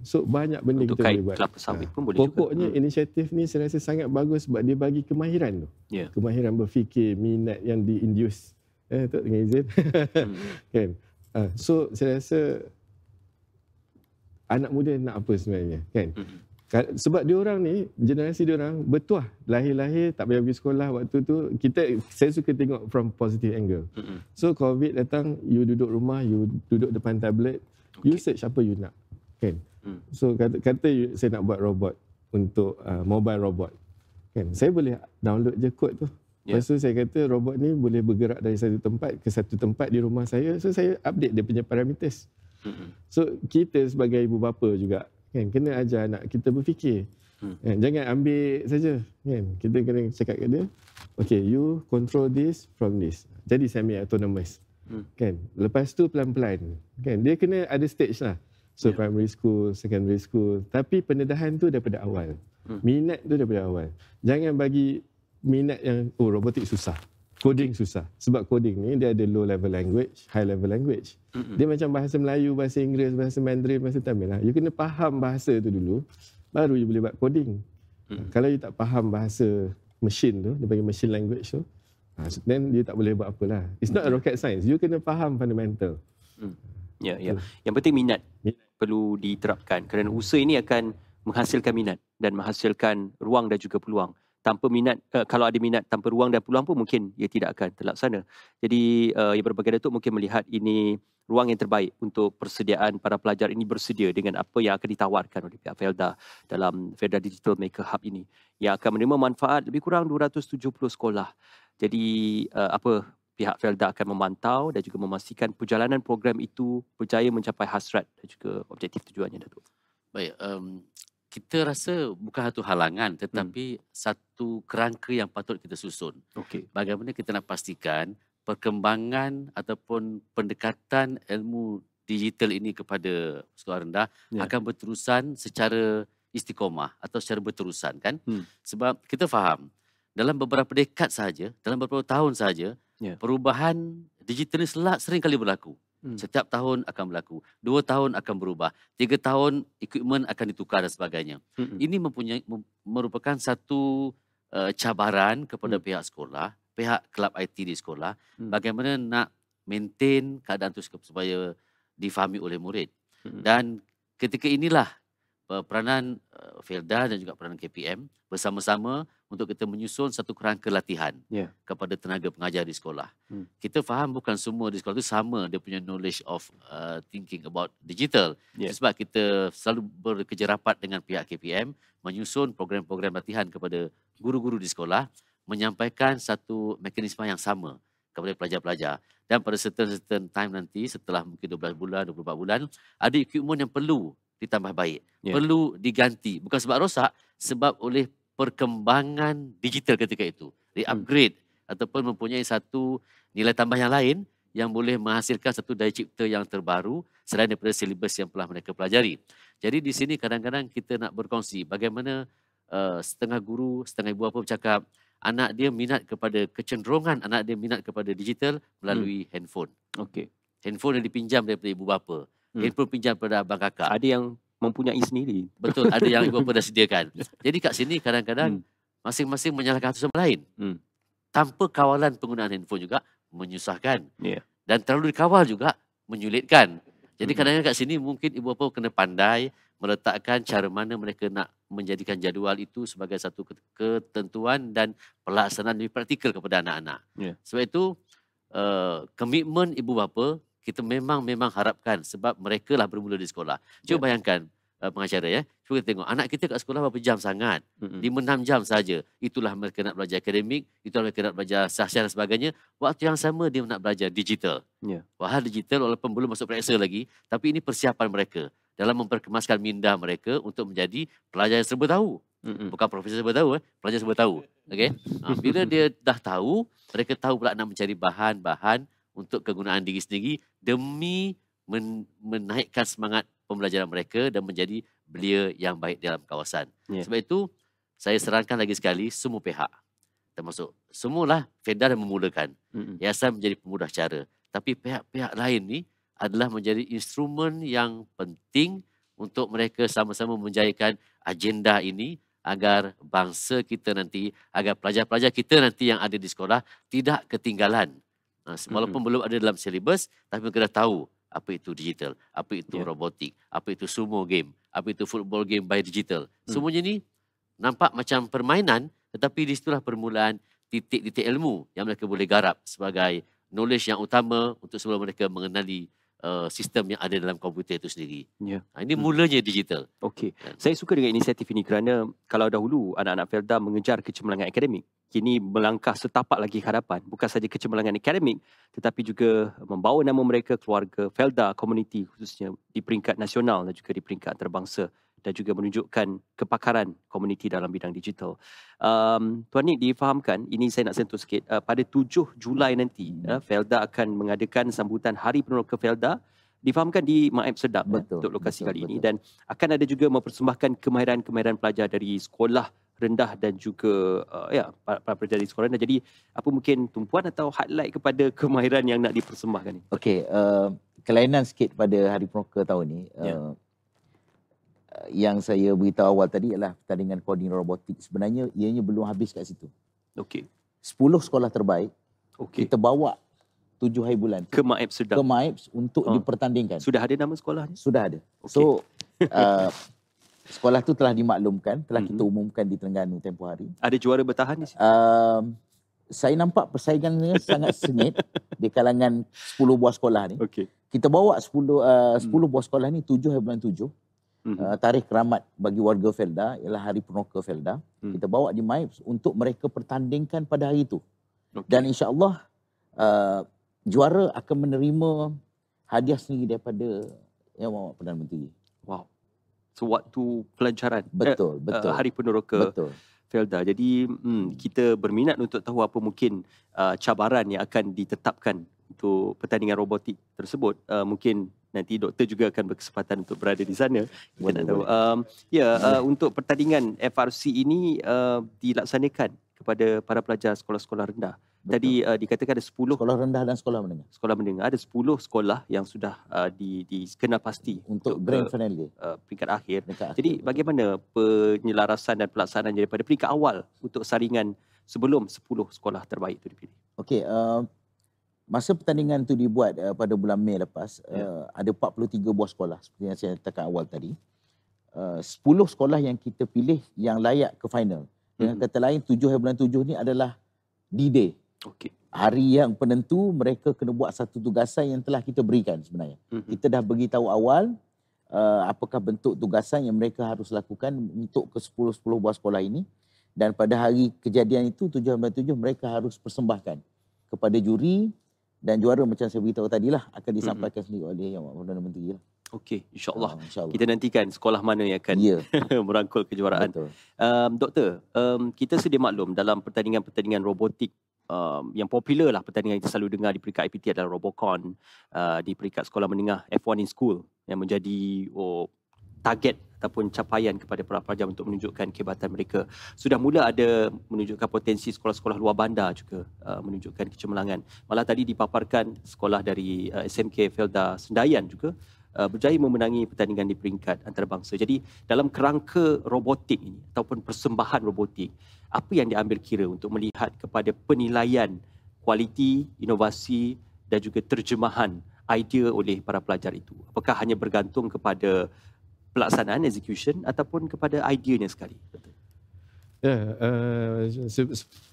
So banyak benda untuk kita boleh buat. Kelapa sawit pun boleh Pokoknya inisiatif ni saya rasa sangat bagus sebab dia bagi kemahiran tu. Kemahiran berfikir, minat yang di-induce. Tok dengan izin. Kan. So saya rasa anak muda nak apa sebenarnya kan. Sebab diorang ni, generasi diorang bertuah. Lahir-lahir tak payah pergi sekolah waktu tu. Saya suka tengok from positive angle. So COVID datang, you duduk rumah, you duduk depan tablet, you search apa you nak. Kan? So kata saya nak buat robot untuk mobile robot. Kan? Saya boleh download je kod tu. Lepas tu saya kata robot ni boleh bergerak dari satu tempat ke satu tempat di rumah saya. So saya update dia punya parameters. So kita sebagai ibu bapa juga kan, kena ajar anak kita berfikir. Kan, jangan ambil saja. Kan, kita kena cakap kat dia, okay, you control this from this. Jadi semi autonomous. Kan, lepas tu pelan-pelan. Kan, dia kena ada stage lah. So primary school, secondary school. Tapi pendedahan tu daripada awal. Minat tu daripada awal. Jangan bagi minat yang robotik susah. Coding susah. Sebab coding ni dia ada low level language, high level language. Dia macam bahasa Melayu, bahasa Inggeris, bahasa Mandarin, bahasa Tamil lah. You kena faham bahasa tu dulu, baru you boleh buat coding. Kalau you tak faham bahasa mesin tu, dia panggil machine language tu, then you tak boleh buat apalah. It's not a rocket science. You kena faham fundamental. Yang penting minat perlu diterapkan. Kerana usaha ini akan menghasilkan minat dan menghasilkan ruang dan juga peluang. Tanpa minat, kalau ada minat tanpa ruang dan peluang pun mungkin ia tidak akan terlaksana. Jadi Yang Berbagai Datuk mungkin melihat ini ruang yang terbaik untuk persediaan para pelajar ini bersedia dengan apa yang akan ditawarkan oleh pihak Felda dalam Felda Digital Maker Hub ini, yang akan menerima manfaat lebih kurang 270 sekolah. Jadi pihak Felda akan memantau dan juga memastikan perjalanan program itu berjaya mencapai hasrat dan juga objektif tujuannya, Datuk. Baik, kita rasa bukan satu halangan tetapi satu kerangka yang patut kita susun. Bagaimana kita nak pastikan perkembangan ataupun pendekatan ilmu digital ini kepada sekolah rendah akan berterusan secara istiqomah atau secara berterusan kan? Sebab kita faham dalam beberapa dekad sahaja, dalam beberapa tahun sahaja, perubahan digital ini sering kali berlaku. Setiap tahun akan berlaku. 2 tahun akan berubah. 3 tahun equipment akan ditukar dan sebagainya. Ini merupakan satu cabaran kepada pihak sekolah, pihak kelab IT di sekolah, bagaimana nak maintain keadaan itu supaya difahami oleh murid. Dan ketika inilah peranan Felda dan juga peranan KPM bersama-sama untuk kita menyusun satu kerangka latihan kepada tenaga pengajar di sekolah. Kita faham bukan semua di sekolah itu sama dia punya knowledge of thinking about digital. Sebab kita selalu bekerja rapat dengan pihak KPM menyusun program-program latihan kepada guru-guru di sekolah, menyampaikan satu mekanisme yang sama kepada pelajar-pelajar. Dan pada certain time nanti, setelah mungkin 12 bulan, 24 bulan, ada equipment yang perlu ditambah baik. Perlu diganti. Bukan sebab rosak, sebab oleh perkembangan digital ketika itu. Di-upgrade ataupun mempunyai satu nilai tambah yang lain yang boleh menghasilkan satu daya cipta yang terbaru selain daripada silibus yang telah mereka pelajari. Jadi di sini kadang-kadang kita nak berkongsi bagaimana setengah guru, setengah ibu bapa bercakap anak dia minat kepada kecenderungan anak dia minat kepada digital melalui handphone. Handphone yang dipinjam daripada ibu bapa. Handphone pinjam daripada abang kakak. Ada yang mempunyai sendiri. Betul, ada yang ibu bapa dah sediakan. Jadi kat sini kadang-kadang masing-masing menyalahkan satu sama lain. Tanpa kawalan penggunaan handphone juga menyusahkan. Dan terlalu dikawal juga menyulitkan. Jadi kadang-kadang kat sini mungkin ibu bapa kena pandai meletakkan cara mana mereka nak menjadikan jadual itu sebagai satu ketentuan dan pelaksanaan lebih praktikal kepada anak-anak. Sebab itu komitmen ibu bapa kita memang harapkan sebab mereka lah bermula di sekolah. Cuba bayangkan pengacara ya. Cuba kita tengok anak kita kat sekolah berapa jam sangat. 5-6 jam saja. Itulah mereka nak belajar akademik, itulah mereka nak belajar sahsiah dan sebagainya. Waktu yang sama dia nak belajar digital. Hal digital walaupun belum masuk periksa lagi, tapi ini persiapan mereka dalam memperkemaskan minda mereka untuk menjadi pelajar yang serba tahu. Bukan profesor serba tahu, pelajar serba tahu. Okay? Bila dia dah tahu, mereka tahu pula nak mencari bahan-bahan untuk kegunaan diri sendiri demi menaikkan semangat pembelajaran mereka dan menjadi belia yang baik dalam kawasan. Sebab itu, saya sarankan lagi sekali semua pihak, termasuk semualah Felda dah memulakan. Yayasan menjadi pemudah cara. Tapi pihak-pihak lain ni adalah menjadi instrumen yang penting untuk mereka sama-sama menjayakan agenda ini agar bangsa kita nanti, agar pelajar-pelajar kita nanti yang ada di sekolah tidak ketinggalan. Walaupun belum ada dalam silibus, tapi mereka dah tahu apa itu digital, apa itu robotik, apa itu sumo game, apa itu football game by digital. Semuanya ni nampak macam permainan, tetapi di situlah permulaan titik-titik ilmu yang mereka boleh garap sebagai knowledge yang utama untuk sebelum mereka mengenali sistem yang ada dalam komputer itu sendiri. Ini mulanya digital. Okey. Saya suka dengan inisiatif ini kerana kalau dahulu anak-anak Felda mengejar kecemerlangan akademik, kini melangkah setapak lagi ke hadapan. Bukan saja kecemerlangan akademik, tetapi juga membawa nama mereka, keluarga Felda, komuniti khususnya di peringkat nasional dan juga di peringkat antarabangsa, dan juga menunjukkan kepakaran komuniti dalam bidang digital. Tuan Nik, difahamkan, ini saya nak sentuh sikit, pada 7 Julai nanti, Felda akan mengadakan sambutan Hari Peneroka Felda, difahamkan di Maib Sedap untuk lokasi kali ini, dan akan ada juga mempersembahkan kemahiran-kemahiran pelajar dari sekolah rendah dan juga para pelajar di sekolah rendah. Jadi apa mungkin tumpuan atau highlight kepada kemahiran yang nak dipersembahkan ni? Okey, kelainan sikit pada Hari Peneroka tahun ni. Yang saya beritahu awal tadi ialah pertandingan koordinator robotik. Sebenarnya ianya belum habis kat situ. Okey. 10 sekolah terbaik kita bawa 7 hari bulan ke Maib Sedap. Ke Maib untuk dipertandingkan. Sudah ada nama sekolahnya? Sudah ada. Okay. So sekolah tu telah dimaklumkan, telah kita umumkan di Terengganu tempoh hari. Ada juara bertahan di sini? Saya nampak persaingannya sangat sengit di kalangan 10 buah sekolah ni. Okay. Kita bawa 10 buah sekolah ni 7 hari bulan 7. Tarikh keramat bagi warga Felda ialah Hari Peneroka Felda. Kita bawa di Maib untuk mereka pertandingkan pada hari itu. Dan insya-Allah juara akan menerima hadiah sendiri daripada Yang Berhormat Perdana Menteri. Wow. Sewaktu pelancaran. Betul. Hari Peneroka Felda. Jadi kita berminat untuk tahu apa mungkin cabaran yang akan ditetapkan untuk pertandingan robotik tersebut. Mungkin nanti doktor juga akan berkesempatan untuk berada di sana. Kita nak tahu. Untuk pertandingan FRC ini dilaksanakan kepada para pelajar sekolah-sekolah rendah. Tadi dikatakan ada 10 sekolah rendah dan sekolah menengah. Sekolah menengah ada 10 sekolah yang sudah dikenal pasti untuk grand final dia. Peringkat akhir. Jadi bagaimana penyelarasan dan pelaksanaan daripada peringkat awal untuk saringan sebelum 10 sekolah terbaik itu dipilih? Okey, masa pertandingan itu dibuat pada bulan Mei lepas, ada 43 buah sekolah seperti yang saya katakan awal tadi. 10 sekolah yang kita pilih yang layak ke final. Dengan kata lain 7 hari bulan 7 ni adalah D-Day. Okay. Hari yang penentu mereka kena buat satu tugasan yang telah kita berikan sebenarnya. Kita dah beritahu awal apakah bentuk tugasan yang mereka harus lakukan untuk ke 10 buah sekolah ini. Dan pada hari kejadian itu 7 bulan 7 mereka harus persembahkan kepada juri, dan juara macam saya beritahu tadilah akan disampaikan sendiri oleh Yang Berhormat Perdana Menteri lah. Okey, insya-Allah. Kita nantikan sekolah mana yang akan merangkul kejuaraan. Doktor, kita sedia maklum dalam pertandingan-pertandingan robotik yang popular lah, pertandingan yang kita selalu dengar di peringkat IPT adalah Robocon, di peringkat sekolah menengah F1 in School yang menjadi target ataupun capaian kepada para pelajar untuk menunjukkan kehebatan mereka. Sudah mula ada menunjukkan potensi sekolah-sekolah luar bandar juga menunjukkan kecemerlangan. Malah tadi dipaparkan sekolah dari SMK Felda Sendayan juga berjaya memenangi pertandingan di peringkat antarabangsa. Jadi dalam kerangka robotik ini ataupun persembahan robotik, apa yang diambil kira untuk melihat kepada penilaian kualiti, inovasi dan juga terjemahan idea oleh para pelajar itu? Apakah hanya bergantung kepada pelaksanaan, execution ataupun kepada ideanya sekali?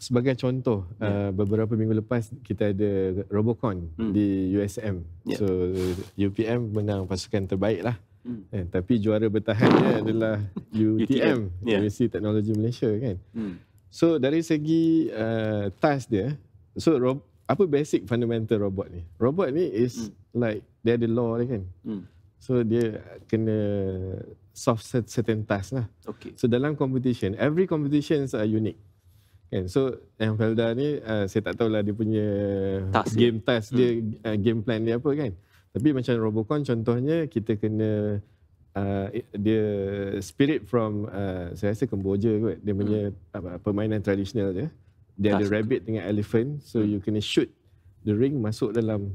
Sebagai contoh, beberapa minggu lepas kita ada Robocon di USM. So UPM menang pasukan terbaik lah Tapi juara bertahannya adalah UTM, University Teknologi Malaysia kan. So dari segi task dia, so apa basic fundamental robot ni? Robot ni is like dia ada law dia kan. So dia kena solve certain task lah. So dalam competition, every competitions are unique. Kan? So yang Felda ni saya tak tahulah dia punya game task dia, game plan dia apa kan. Tapi macam Robocon contohnya kita kena dia spirit from saya rasa Kemboja kot. Dia punya permainan tradisional je. Dia ada rabbit dengan elephant, so you kena shoot the ring masuk dalam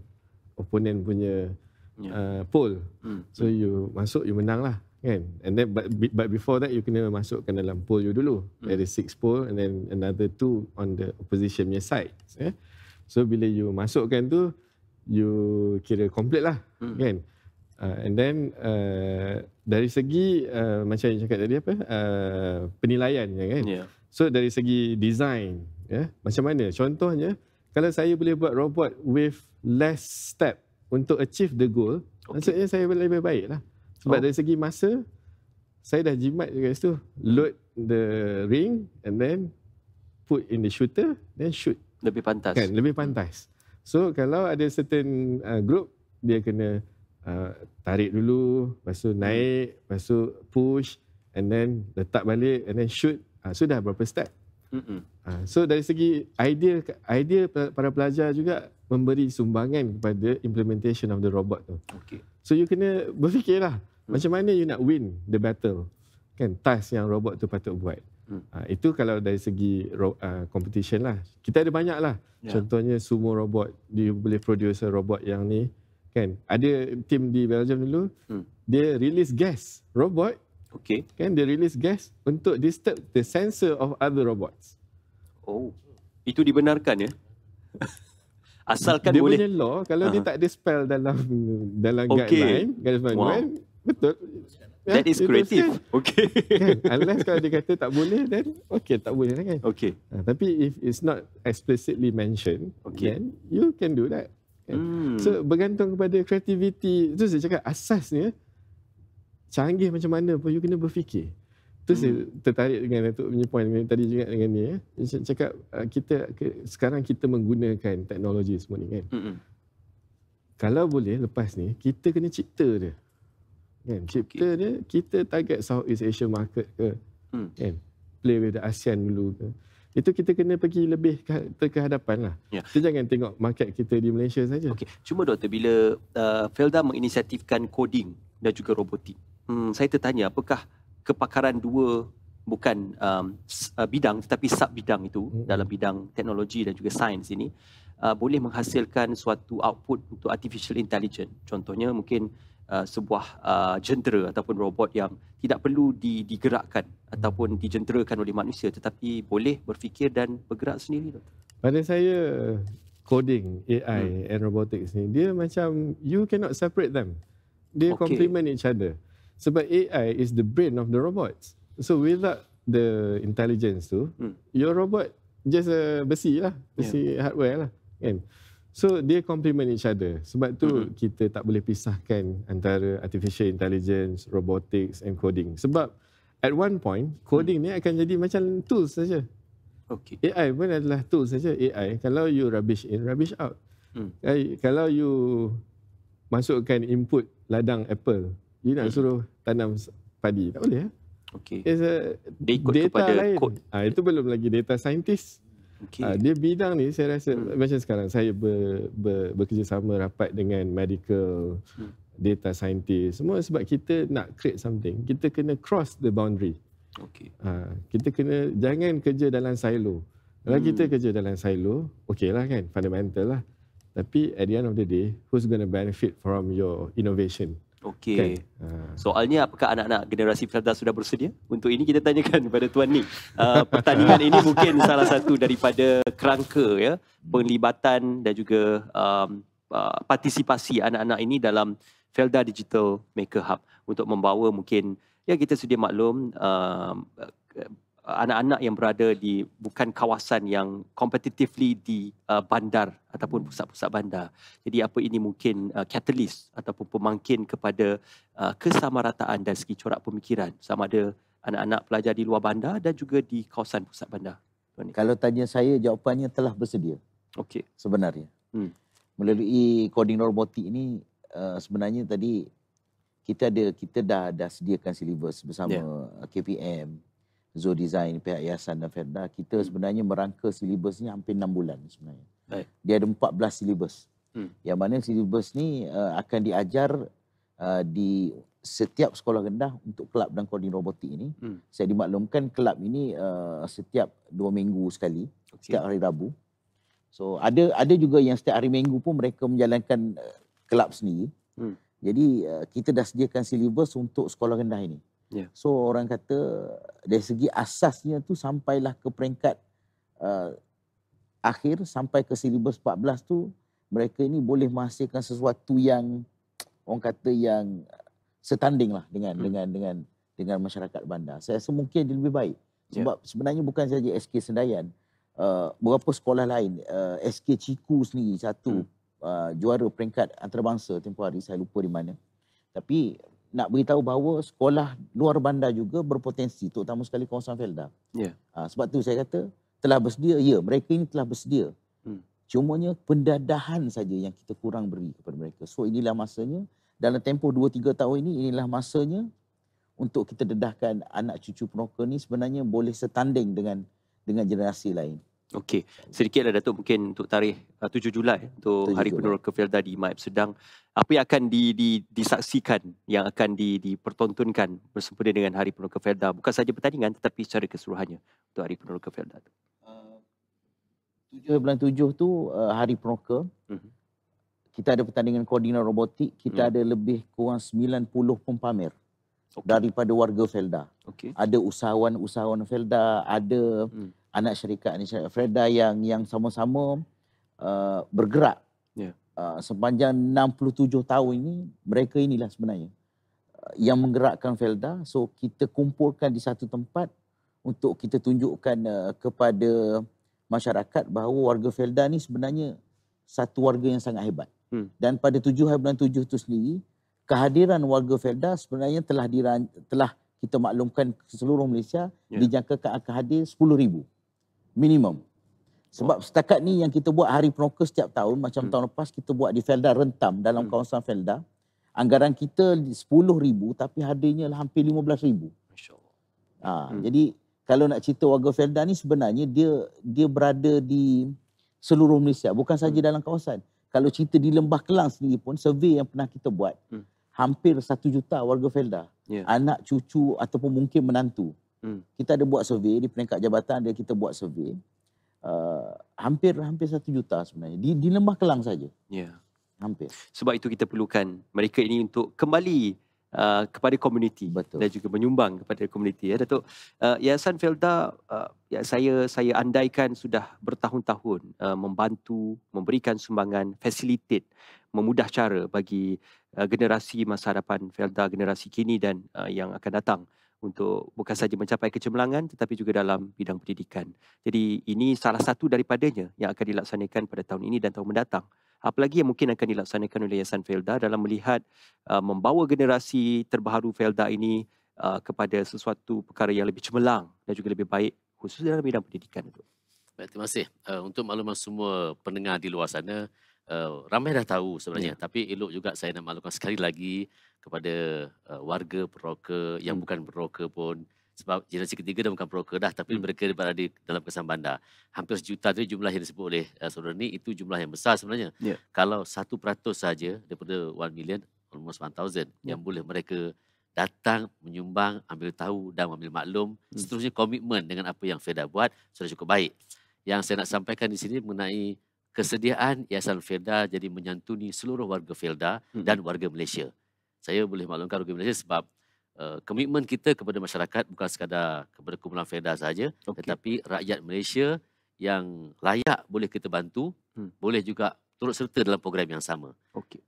opponent punya pole. So you masuk, you menang lah kan. And then but before that you kena masukkan dalam pole you dulu. There is 6 pole and then another 2 on the opposition punya side. So bila you masukkan tu, you kira complete lah kan. And then dari segi macam yang cakap tadi apa, penilaian kan. So dari segi design, macam mana? Contohnya, kalau saya boleh buat robot with less step untuk achieve the goal, maksudnya saya lebih baik lah. Sebab dari segi masa, saya dah jimat guys tu. Load the ring and then put in the shooter, then shoot. Lebih pantas. Kan, lebih pantas. So kalau ada certain group, dia kena tarik dulu, lepas tu naik, lepas tu push, and then letak balik, and then shoot. Sudah berapa step. So dari segi idea para pelajar juga memberi sumbangan kepada implementation of the robot tu. So you kena berfikirlah macam mana you nak win the battle. Kan, task yang robot tu patut buat. Itu kalau dari segi competition lah. Kita ada banyak lah. Contohnya sumo robot, dia boleh produce robot yang ni. Kan, ada tim di Belgium dulu, dia release gas robot. Kan, dia release gas untuk disturb the sensor of other robots. Itu dibenarkan ya? Asalkan dia boleh. Dia punya law, kalau dia tak ada spell dalam guideline, betul. That is creative. Kan? Unless kalau dia kata tak boleh, then tak boleh lah kan. Tapi if it's not explicitly mentioned, then you can do that. Kan? So bergantung kepada creativity. Itu saya cakap asasnya, canggih macam mana pun you kena berfikir. Tu saya tertarik dengan Datuk punya point tadi juga dengan ni. Saya cakap sekarang kita menggunakan teknologi semua ni kan. Kalau boleh lepas ni, kita kena cipta dia. Kan? Cipta dia, kita target Southeast Asia market ke. Kan? Play with the ASEAN dulu ke. Itu kita kena pergi lebih ke hadapan lah. Kita jangan tengok market kita di Malaysia saja. Cuma doktor, bila Felda menginisiatifkan coding dan juga robotik, saya tertanya apakah kepakaran dua bukan bidang tetapi sub bidang itu dalam bidang teknologi dan juga sains ini boleh menghasilkan suatu output untuk artificial intelligence. Contohnya mungkin sebuah jentera ataupun robot yang tidak perlu digerakkan ataupun dijenterakan oleh manusia tetapi boleh berfikir dan bergerak sendiri. Pada saya coding AI and robotics ni, dia macam you cannot separate them. They complement each other. Sebab AI is the brain of the robots. So without the intelligence tu, your robot just besi lah, besi hardware lah kan. So dia complement each other. Sebab tu kita tak boleh pisahkan antara artificial intelligence, robotics and coding. Sebab at one point coding ni akan jadi macam tools saja. AI pun adalah tools saja. AI kalau you rubbish in, rubbish out. Kalau you masukkan input ladang apple, you nak suruh tanam padi, tak boleh. It's a data lain. Itu belum lagi data scientist. Dia bidang ni saya rasa macam sekarang saya bekerjasama rapat dengan medical data scientist semua sebab kita nak create something, kita kena cross the boundary. Kita kena jangan kerja dalam silo. Kalau kita kerja dalam silo, lah kan, fundamental lah. Tapi at the end of the day, who's going to benefit from your innovation? Kan? Soalnya apakah anak-anak generasi Felda sudah bersedia? Untuk ini kita tanyakan kepada Tuan Nick. Pertandingan ini mungkin salah satu daripada kerangka ya, penglibatan dan juga partisipasi anak-anak ini dalam Felda Digital Maker Hub untuk membawa mungkin, ya kita sedia maklum anak-anak yang berada di bukan kawasan yang competitively di bandar ataupun pusat-pusat bandar. Jadi apa ini mungkin catalyst ataupun pemangkin kepada kesamarataan dari segi corak pemikiran sama ada anak-anak pelajar di luar bandar dan juga di kawasan pusat bandar. Kalau tanya saya, jawapannya telah bersedia. Okey. Sebenarnya. Melalui koordinator robotik ini sebenarnya tadi kita dah sediakan silibus bersama KPM, Zoo Design, pihak Yayasan dan Felda. Kita sebenarnya merangka silibus ni hampir 6 bulan sebenarnya. Dia ada 14 silibus. Yang mana silibus ni akan diajar di setiap sekolah rendah untuk kelab dan koordinator robotik ini. Saya dimaklumkan kelab ini setiap 2 minggu sekali, setiap hari Rabu. So ada juga yang setiap hari Minggu pun mereka menjalankan kelab sendiri. Jadi kita dah sediakan silibus untuk sekolah rendah ini. So orang kata dari segi asasnya tu sampailah ke peringkat akhir, sampai ke silibus 14 tu, mereka ini boleh menghasilkan sesuatu yang orang kata yang setanding lah dengan masyarakat bandar. Saya rasa mungkin dia lebih baik. Sebab sebenarnya bukan saja SK Sendayan, beberapa sekolah lain, SK Ciku sendiri satu juara peringkat antarabangsa tempoh hari, saya lupa di mana. Tapi nak beritahu bahawa sekolah luar bandar juga berpotensi, terutama sekali kawasan Felda. Sebab tu saya kata telah bersedia, ya, mereka ini telah bersedia. Cumanya pendadahan saja yang kita kurang beri kepada mereka. So inilah masanya, dalam tempoh 2-3 tahun ini, inilah masanya untuk kita dedahkan anak cucu peneroka ni sebenarnya boleh setanding dengan generasi lain. Okey, sedikitlah Datuk mungkin untuk tarikh 7 Julai untuk 7 Hari Julai. Peneroka Felda di Maib Sedang. Apa yang akan disaksikan, yang akan dipertontonkan bersempena dengan Hari Peneroka Felda? Bukan saja pertandingan tetapi secara keseluruhannya untuk Hari Peneroka Felda tu. 7 tu Hari Peneroka. Kita ada pertandingan koordinator robotik. Kita ada lebih kurang 90 pempamer daripada warga Felda. Ada usahawan Felda, ada anak syarikat Felda yang sama-sama bergerak sepanjang 67 tahun ini. Mereka inilah sebenarnya yang menggerakkan Felda. So kita kumpulkan di satu tempat untuk kita tunjukkan kepada masyarakat bahawa warga Felda ni sebenarnya satu warga yang sangat hebat. Dan pada 7 hari bulan 7 itu sendiri, kehadiran warga Felda sebenarnya telah kita maklumkan ke seluruh Malaysia, dijangkakan akan hadir 10,000 minimum. Sebab setakat ni yang kita buat Hari Peneroka setiap tahun, macam tahun lepas kita buat di Felda Rentam, dalam kawasan Felda, anggaran kita 10,000 tapi hadirnya lah hampir 15,000. Jadi kalau nak cerita warga Felda ni sebenarnya dia berada di seluruh Malaysia, bukan saja dalam kawasan. Kalau cerita di Lembah Kelang sendiri pun, survey yang pernah kita buat, hampir 1 juta warga Felda. Anak, cucu ataupun mungkin menantu. Kita ada buat survei di peringkat jabatan, ada kita buat survei. Hampir 1 juta sebenarnya. Di Lembah Kelang saja. Hampir. Sebab itu kita perlukan mereka ini untuk kembali kepada komuniti. Dan juga menyumbang kepada komuniti. Datuk, Yayasan Felda, saya andaikan sudah bertahun-tahun membantu, memberikan sumbangan, facilitate, memudah cara bagi generasi masa hadapan Felda, generasi kini dan yang akan datang untuk bukan saja mencapai kecemerlangan tetapi juga dalam bidang pendidikan. Jadi ini salah satu daripadanya yang akan dilaksanakan pada tahun ini dan tahun mendatang. Apalagi yang mungkin akan dilaksanakan oleh Yayasan Felda dalam melihat membawa generasi terbaru Felda ini kepada sesuatu perkara yang lebih cemerlang dan juga lebih baik khususnya dalam bidang pendidikan itu. Baik, terima kasih. Untuk makluman semua pendengar di luar sana, ramai dah tahu sebenarnya, tapi elok juga saya nak maklumkan sekali lagi kepada warga peneroka yang bukan peneroka pun, sebab generasi ketiga dah bukan peneroka dah, tapi mereka berada dalam kesan bandar. Hampir 1 juta tu jumlah yang disebut oleh saudara ni, itu jumlah yang besar sebenarnya. Kalau 1% saja daripada 1 million, almost 1,000 yang boleh mereka datang, menyumbang, ambil tahu dan ambil maklum, seterusnya komitmen dengan apa yang Felda buat sudah cukup baik. Yang saya nak sampaikan di sini mengenai kesediaan Yayasan Felda jadi menyantuni seluruh warga Felda dan warga Malaysia. Saya boleh maklumkan warga Malaysia sebab komitmen kita kepada masyarakat bukan sekadar kepada kumpulan Felda sahaja, tetapi rakyat Malaysia yang layak boleh kita bantu, boleh juga turut serta dalam program yang sama.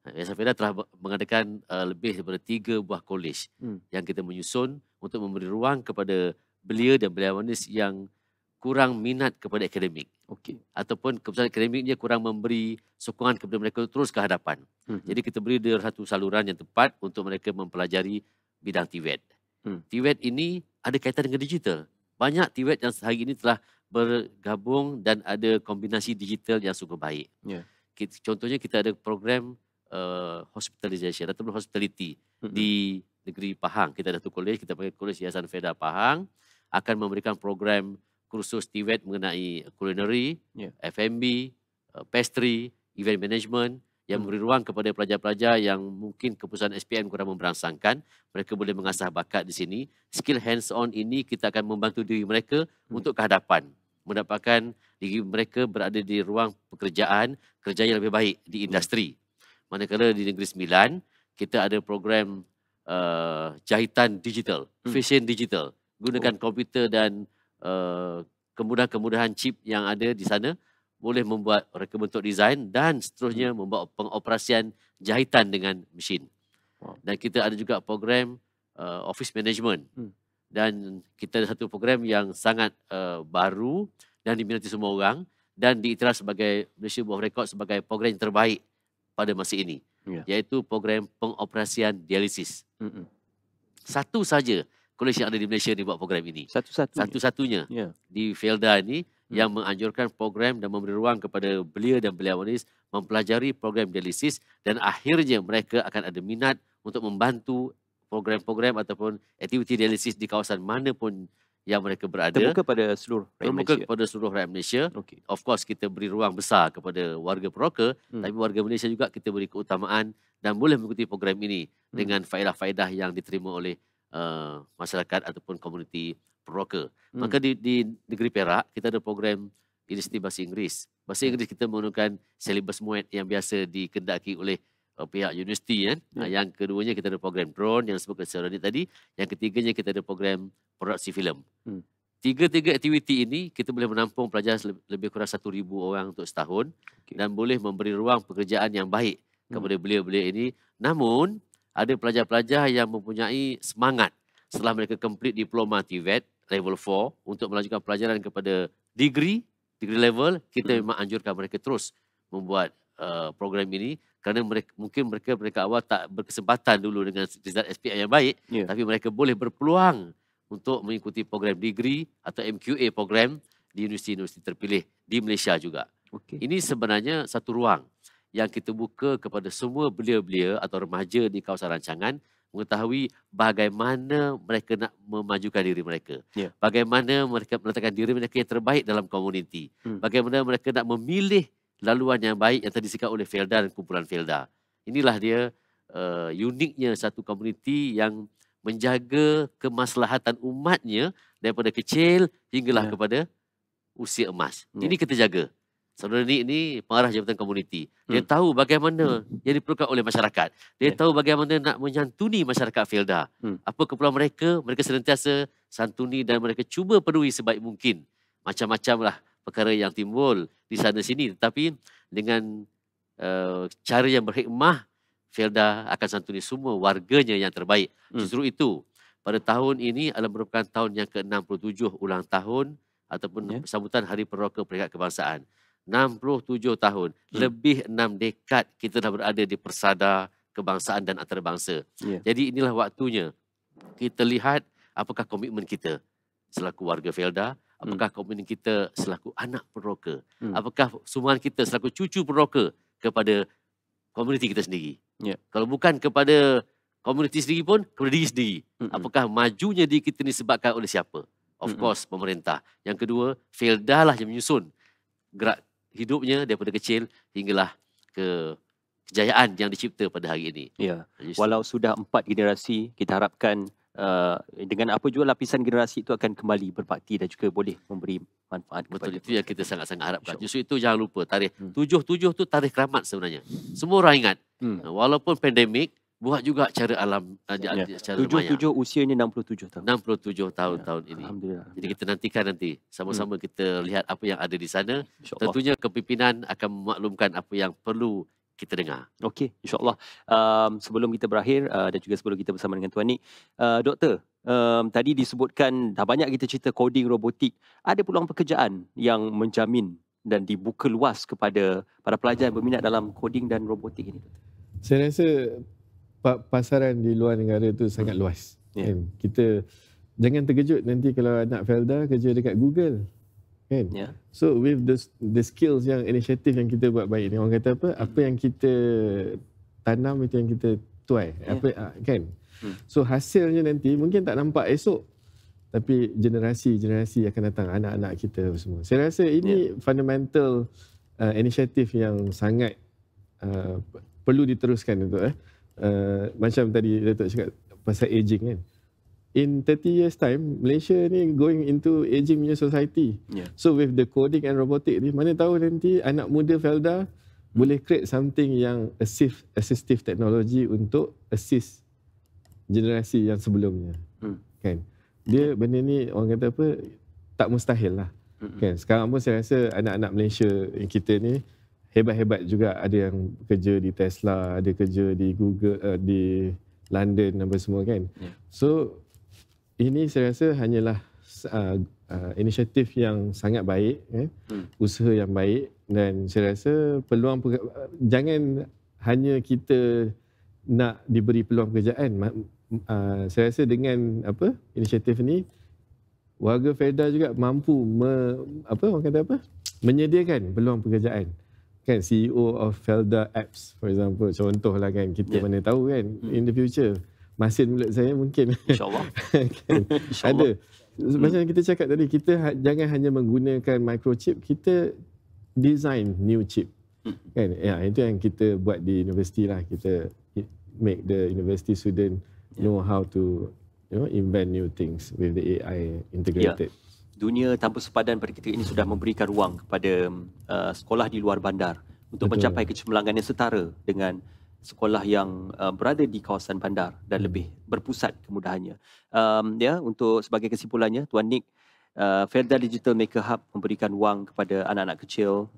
Yayasan Felda telah mengadakan lebih daripada 3 buah kolej yang kita menyusun untuk memberi ruang kepada belia dan beliawanis yang kurang minat kepada akademik. Okey. Ataupun keputusan akademiknya kurang memberi sokongan kepada mereka terus ke hadapan. Jadi kita beri dia satu saluran yang tepat untuk mereka mempelajari bidang TVET. TVET ini ada kaitan dengan digital. Banyak TVET yang hari ini telah bergabung dan ada kombinasi digital yang sungguh baik. Contohnya kita ada program hospitalization ataupun hospitality di negeri Pahang. Kita ada satu kolej, kita panggil Kolej Yayasan Felda Pahang, akan memberikan program kursus TVET mengenai culinary, F&B, pastry, event management yang memberi ruang kepada pelajar-pelajar yang mungkin keputusan SPM kurang memberangsangkan. Mereka boleh mengasah bakat di sini. Skill hands-on ini kita akan membantu diri mereka untuk ke hadapan. Mendapatkan diri mereka berada di ruang pekerjaan, kerja yang lebih baik di industri. Manakala di Negeri Sembilan, kita ada program jahitan digital, fashion digital. Gunakan komputer dan kemudahan-kemudahan chip yang ada di sana boleh membuat mereka bentuk desain dan seterusnya membuat pengoperasian jahitan dengan mesin. Dan kita ada juga program office management. Dan kita ada satu program yang sangat baru dan diminati semua orang dan diiktiraf sebagai Malaysia Book of Record sebagai program yang terbaik pada masa ini, iaitu program pengoperasian dialisis. Satu saja kolej yang ada di Malaysia ni buat program ini. Satu-satunya di Felda ni yang menganjurkan program dan memberi ruang kepada belia dan beliawanis mempelajari program dialisis dan akhirnya mereka akan ada minat untuk membantu program-program ataupun aktiviti dialisis di kawasan mana pun yang mereka berada. Terbuka pada seluruh rakyat Malaysia. Terbuka kepada seluruh rakyat Malaysia. Of course kita beri ruang besar kepada warga Peroka, tapi warga Malaysia juga kita beri keutamaan dan boleh mengikuti program ini dengan faedah-faedah yang diterima oleh masyarakat ataupun komuniti Peroka. Maka di negeri Perak kita ada program Universiti Bahasa Inggeris. Bahasa Inggeris kita menggunakan silibus muat yang biasa dikendaki oleh pihak universiti kan. Yang keduanya kita ada program drone yang disebutkan secara tadi. Yang ketiganya kita ada program produksi filem. Tiga-tiga aktiviti ini kita boleh menampung pelajar lebih kurang 1,000 orang untuk setahun dan boleh memberi ruang pekerjaan yang baik kepada belia-belia ini. Namun ada pelajar-pelajar yang mempunyai semangat setelah mereka complete diploma TVET level 4 untuk melanjutkan pelajaran kepada degree level. Kita memang anjurkan mereka terus membuat program ini kerana mereka awal tak berkesempatan dulu dengan result SPM yang baik, tapi mereka boleh berpeluang untuk mengikuti program degree atau MQA program di universiti-universiti terpilih di Malaysia juga. Ini sebenarnya satu ruang yang kita buka kepada semua belia-belia atau remaja di kawasan rancangan mengetahui bagaimana mereka nak memajukan diri mereka. Bagaimana mereka meletakkan diri mereka yang terbaik dalam komuniti. Bagaimana mereka nak memilih laluan yang baik yang tadi disiapkan oleh Felda dan kumpulan Felda. Inilah dia uniknya satu komuniti yang menjaga kemaslahatan umatnya daripada kecil hinggalah kepada usia emas. Ini kita jaga. Saudara Nik ni pengarah Jabatan Komuniti. Dia tahu bagaimana yang diperlukan oleh masyarakat. Dia tahu bagaimana nak menyantuni masyarakat Felda. Apa keperluan mereka, mereka senantiasa santuni dan mereka cuba penuhi sebaik mungkin. Macam-macam lah perkara yang timbul di sana sini. Tetapi dengan cara yang berhikmah, Felda akan santuni semua warganya yang terbaik. Justru itu, pada tahun ini adalah merupakan tahun yang ke-67 ulang tahun ataupun sambutan Hari Peroka Peringkat Kebangsaan. 67 tahun, lebih 6 dekad kita dah berada di persada kebangsaan dan antarabangsa. Jadi inilah waktunya kita lihat apakah komitmen kita selaku warga Felda, apakah komitmen kita selaku anak Peroka, apakah sumbangan kita selaku cucu Peroka kepada komuniti kita sendiri. Kalau bukan kepada komuniti sendiri pun, kepada diri sendiri. Apakah majunya diri kita ni disebabkan oleh siapa? Of course, pemerintah. Yang kedua, Felda lah yang menyusun gerak hidupnya daripada kecil hinggalah ke kejayaan yang dicipta pada hari ini. Walau sudah 4 generasi, kita harapkan dengan apa jua lapisan generasi itu akan kembali berbakti dan juga boleh memberi manfaat. Betul, itu yang kita sangat-sangat harapkan. Justru itu jangan lupa tarikh 77 tu tarikh keramat sebenarnya. Semua orang ingat. Walaupun pandemik, buat juga cara alam. 77 usianya 67 tahun. 67 tahun ini. Alhamdulillah. Jadi kita nantikan nanti. Sama-sama kita lihat apa yang ada di sana. Tentunya kepimpinan akan memaklumkan apa yang perlu kita dengar. Okey, insyaAllah. Sebelum kita berakhir dan juga sebelum kita bersama dengan Tuan Nik, Doktor, tadi disebutkan dah banyak kita cerita coding, robotik. Ada peluang pekerjaan yang menjamin dan dibuka luas kepada para pelajar yang berminat dalam coding dan robotik ini? Saya rasa pasaran di luar negara tu sangat luas. Kan? Kita jangan terkejut nanti kalau anak Felda kerja dekat Google. Kan? So with the skills yang inisiatif yang kita buat baik ni, orang kata apa? Apa yang kita tanam itu yang kita tuai. Kan? So hasilnya nanti mungkin tak nampak esok, tapi generasi akan datang, anak-anak kita semua. Saya rasa ini fundamental inisiatif yang sangat perlu diteruskan untuk macam tadi Datuk cakap pasal aging kan. In 30 years time, Malaysia ni going into aging punya society. So with the coding and robotic ni, mana tahu nanti anak muda Felda boleh create something yang assistive technology untuk assist generasi yang sebelumnya. Kan? Dia benda ni orang kata apa, tak mustahil lah. Kan? Sekarang pun saya rasa anak-anak Malaysia yang kita ni hebat-hebat juga. Ada yang kerja di Tesla, ada kerja di Google, di London apa semua kan. So ini saya rasa hanyalah inisiatif yang sangat baik, usaha yang baik, dan saya rasa peluang jangan hanya kita nak diberi peluang pekerjaan. Saya rasa dengan inisiatif ni, warga Felda juga mampu menyediakan peluang pekerjaan. Kan CEO of Felda Apps for example, contohlah kan, kita mana tahu kan in the future masin mulut saya mungkin InsyaAllah kan, ada. Macam kita cakap tadi, kita jangan hanya menggunakan microchip, kita design new chip. Kan? Itu yang kita buat di universiti lah. Kita make the university student know how to invent new things with the AI integrated. Dunia tanpa sepadan pada ketika ini sudah memberikan ruang kepada sekolah di luar bandar untuk mencapai kecemerlangan yang setara dengan sekolah yang berada di kawasan bandar dan lebih berpusat kemudahannya. Untuk sebagai kesimpulannya, Tuan Nick, Felda Digital Maker Hub memberikan ruang kepada anak-anak kecil,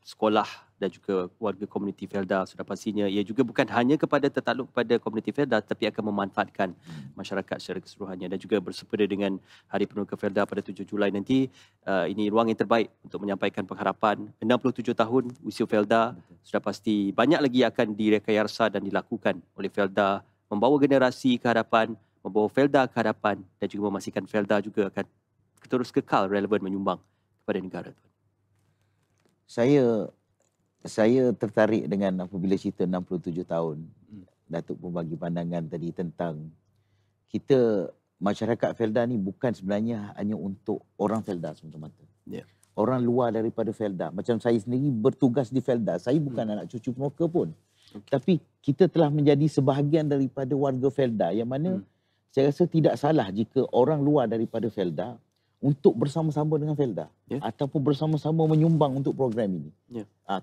sekolah dan juga warga komuniti Felda. Sudah pastinya ia juga bukan hanya tertakluk kepada komuniti Felda, tapi akan memanfaatkan masyarakat secara keseluruhannya, dan juga bersepeda dengan Hari Penuka Felda pada 7 Julai nanti. Ini ruang yang terbaik untuk menyampaikan pengharapan. 67 tahun usia Felda, sudah pasti banyak lagi akan direkayasa dan dilakukan oleh Felda, membawa generasi ke hadapan, membawa Felda ke hadapan, dan juga memastikan Felda juga akan terus kekal relevan menyumbang kepada negara. Saya tertarik dengan apabila cerita 67 tahun. Datuk pun bagi pandangan tadi tentang kita, masyarakat Felda ni bukan sebenarnya hanya untuk orang Felda semata-mata. Orang luar daripada Felda. Macam saya sendiri bertugas di Felda. Saya bukan anak cucu pemuka pun. Tapi kita telah menjadi sebahagian daripada warga Felda, yang mana saya rasa tidak salah jika orang luar daripada Felda untuk bersama-sama dengan Felda ataupun bersama-sama menyumbang untuk program ini.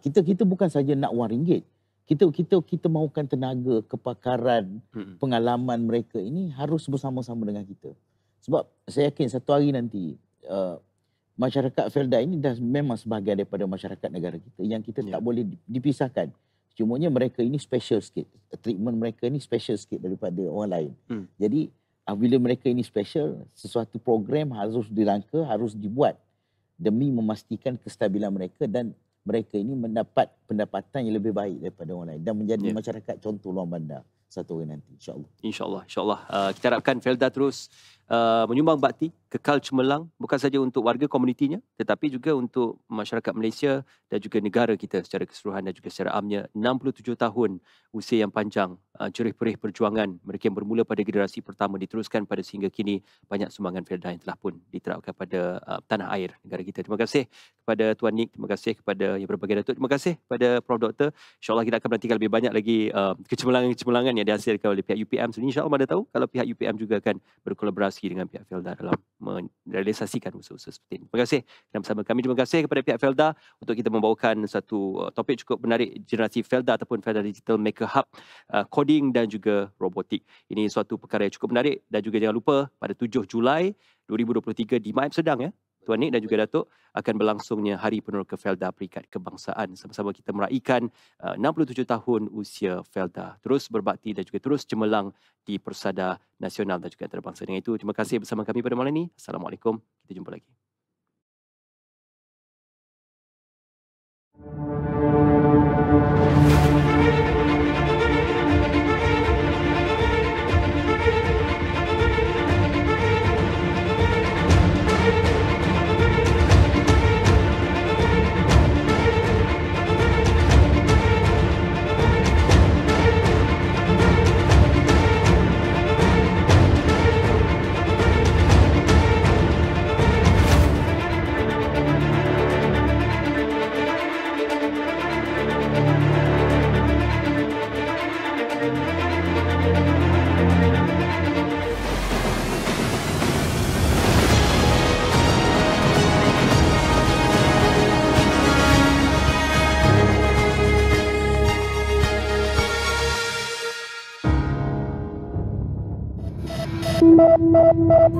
Kita bukan saja nak wang ringgit. Kita mahukan tenaga, kepakaran, pengalaman mereka ini harus bersama-sama dengan kita. Sebab saya yakin satu hari nanti masyarakat Felda ini dah memang sebahagian daripada masyarakat negara kita yang kita tak boleh dipisahkan. Cumanya mereka ini special sikit. Treatment mereka ini special sikit daripada orang lain. Jadi bila mereka ini special, sesuatu program harus dirangka, harus dibuat demi memastikan kestabilan mereka, dan mereka ini mendapat pendapatan yang lebih baik daripada orang lain dan menjadi masyarakat contoh luar bandar satu hari nanti, insyaAllah. InsyaAllah. Kita harapkan Felda terus menyumbang bakti, kekal cemerlang, bukan saja untuk warga komunitinya, tetapi juga untuk masyarakat Malaysia dan juga negara kita secara keseluruhan dan juga secara amnya. 67 tahun usia yang panjang, jerih-perih perjuangan mereka yang bermula pada generasi pertama diteruskan pada sehingga kini. Banyak sumbangan Felda yang telah pun diterapkan pada tanah air negara kita. Terima kasih kepada Tuan Nick, terima kasih kepada yang berbagai datuk, terima kasih kepada Prof. Dr. InsyaAllah kita akan menantikan lebih banyak lagi kecemerlangan yang dihasilkan oleh pihak UPM. So, InsyaAllah mana tahu kalau pihak UPM juga akan berkolaborasi dengan pihak Felda dalam merealisasikan usaha-usaha seperti ini. Terima kasih kerana bersama kami. Terima kasih kepada pihak Felda untuk kita membawakan satu topik cukup menarik, generasi Felda ataupun Felda Digital Maker Hub, coding dan juga robotik. Ini suatu perkara yang cukup menarik, dan juga jangan lupa pada 7 Julai 2023 di Maib Sedang Tuan Nik dan juga Datuk, akan berlangsungnya Hari Peneroka Felda Peringkat Kebangsaan. Sama-sama kita meraihkan 67 tahun usia Felda. Terus berbakti dan juga terus cemerlang di Persada Nasional dan juga antarabangsa. Dengan itu, terima kasih bersama kami pada malam ini. Assalamualaikum. Kita jumpa lagi. Thank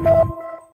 you.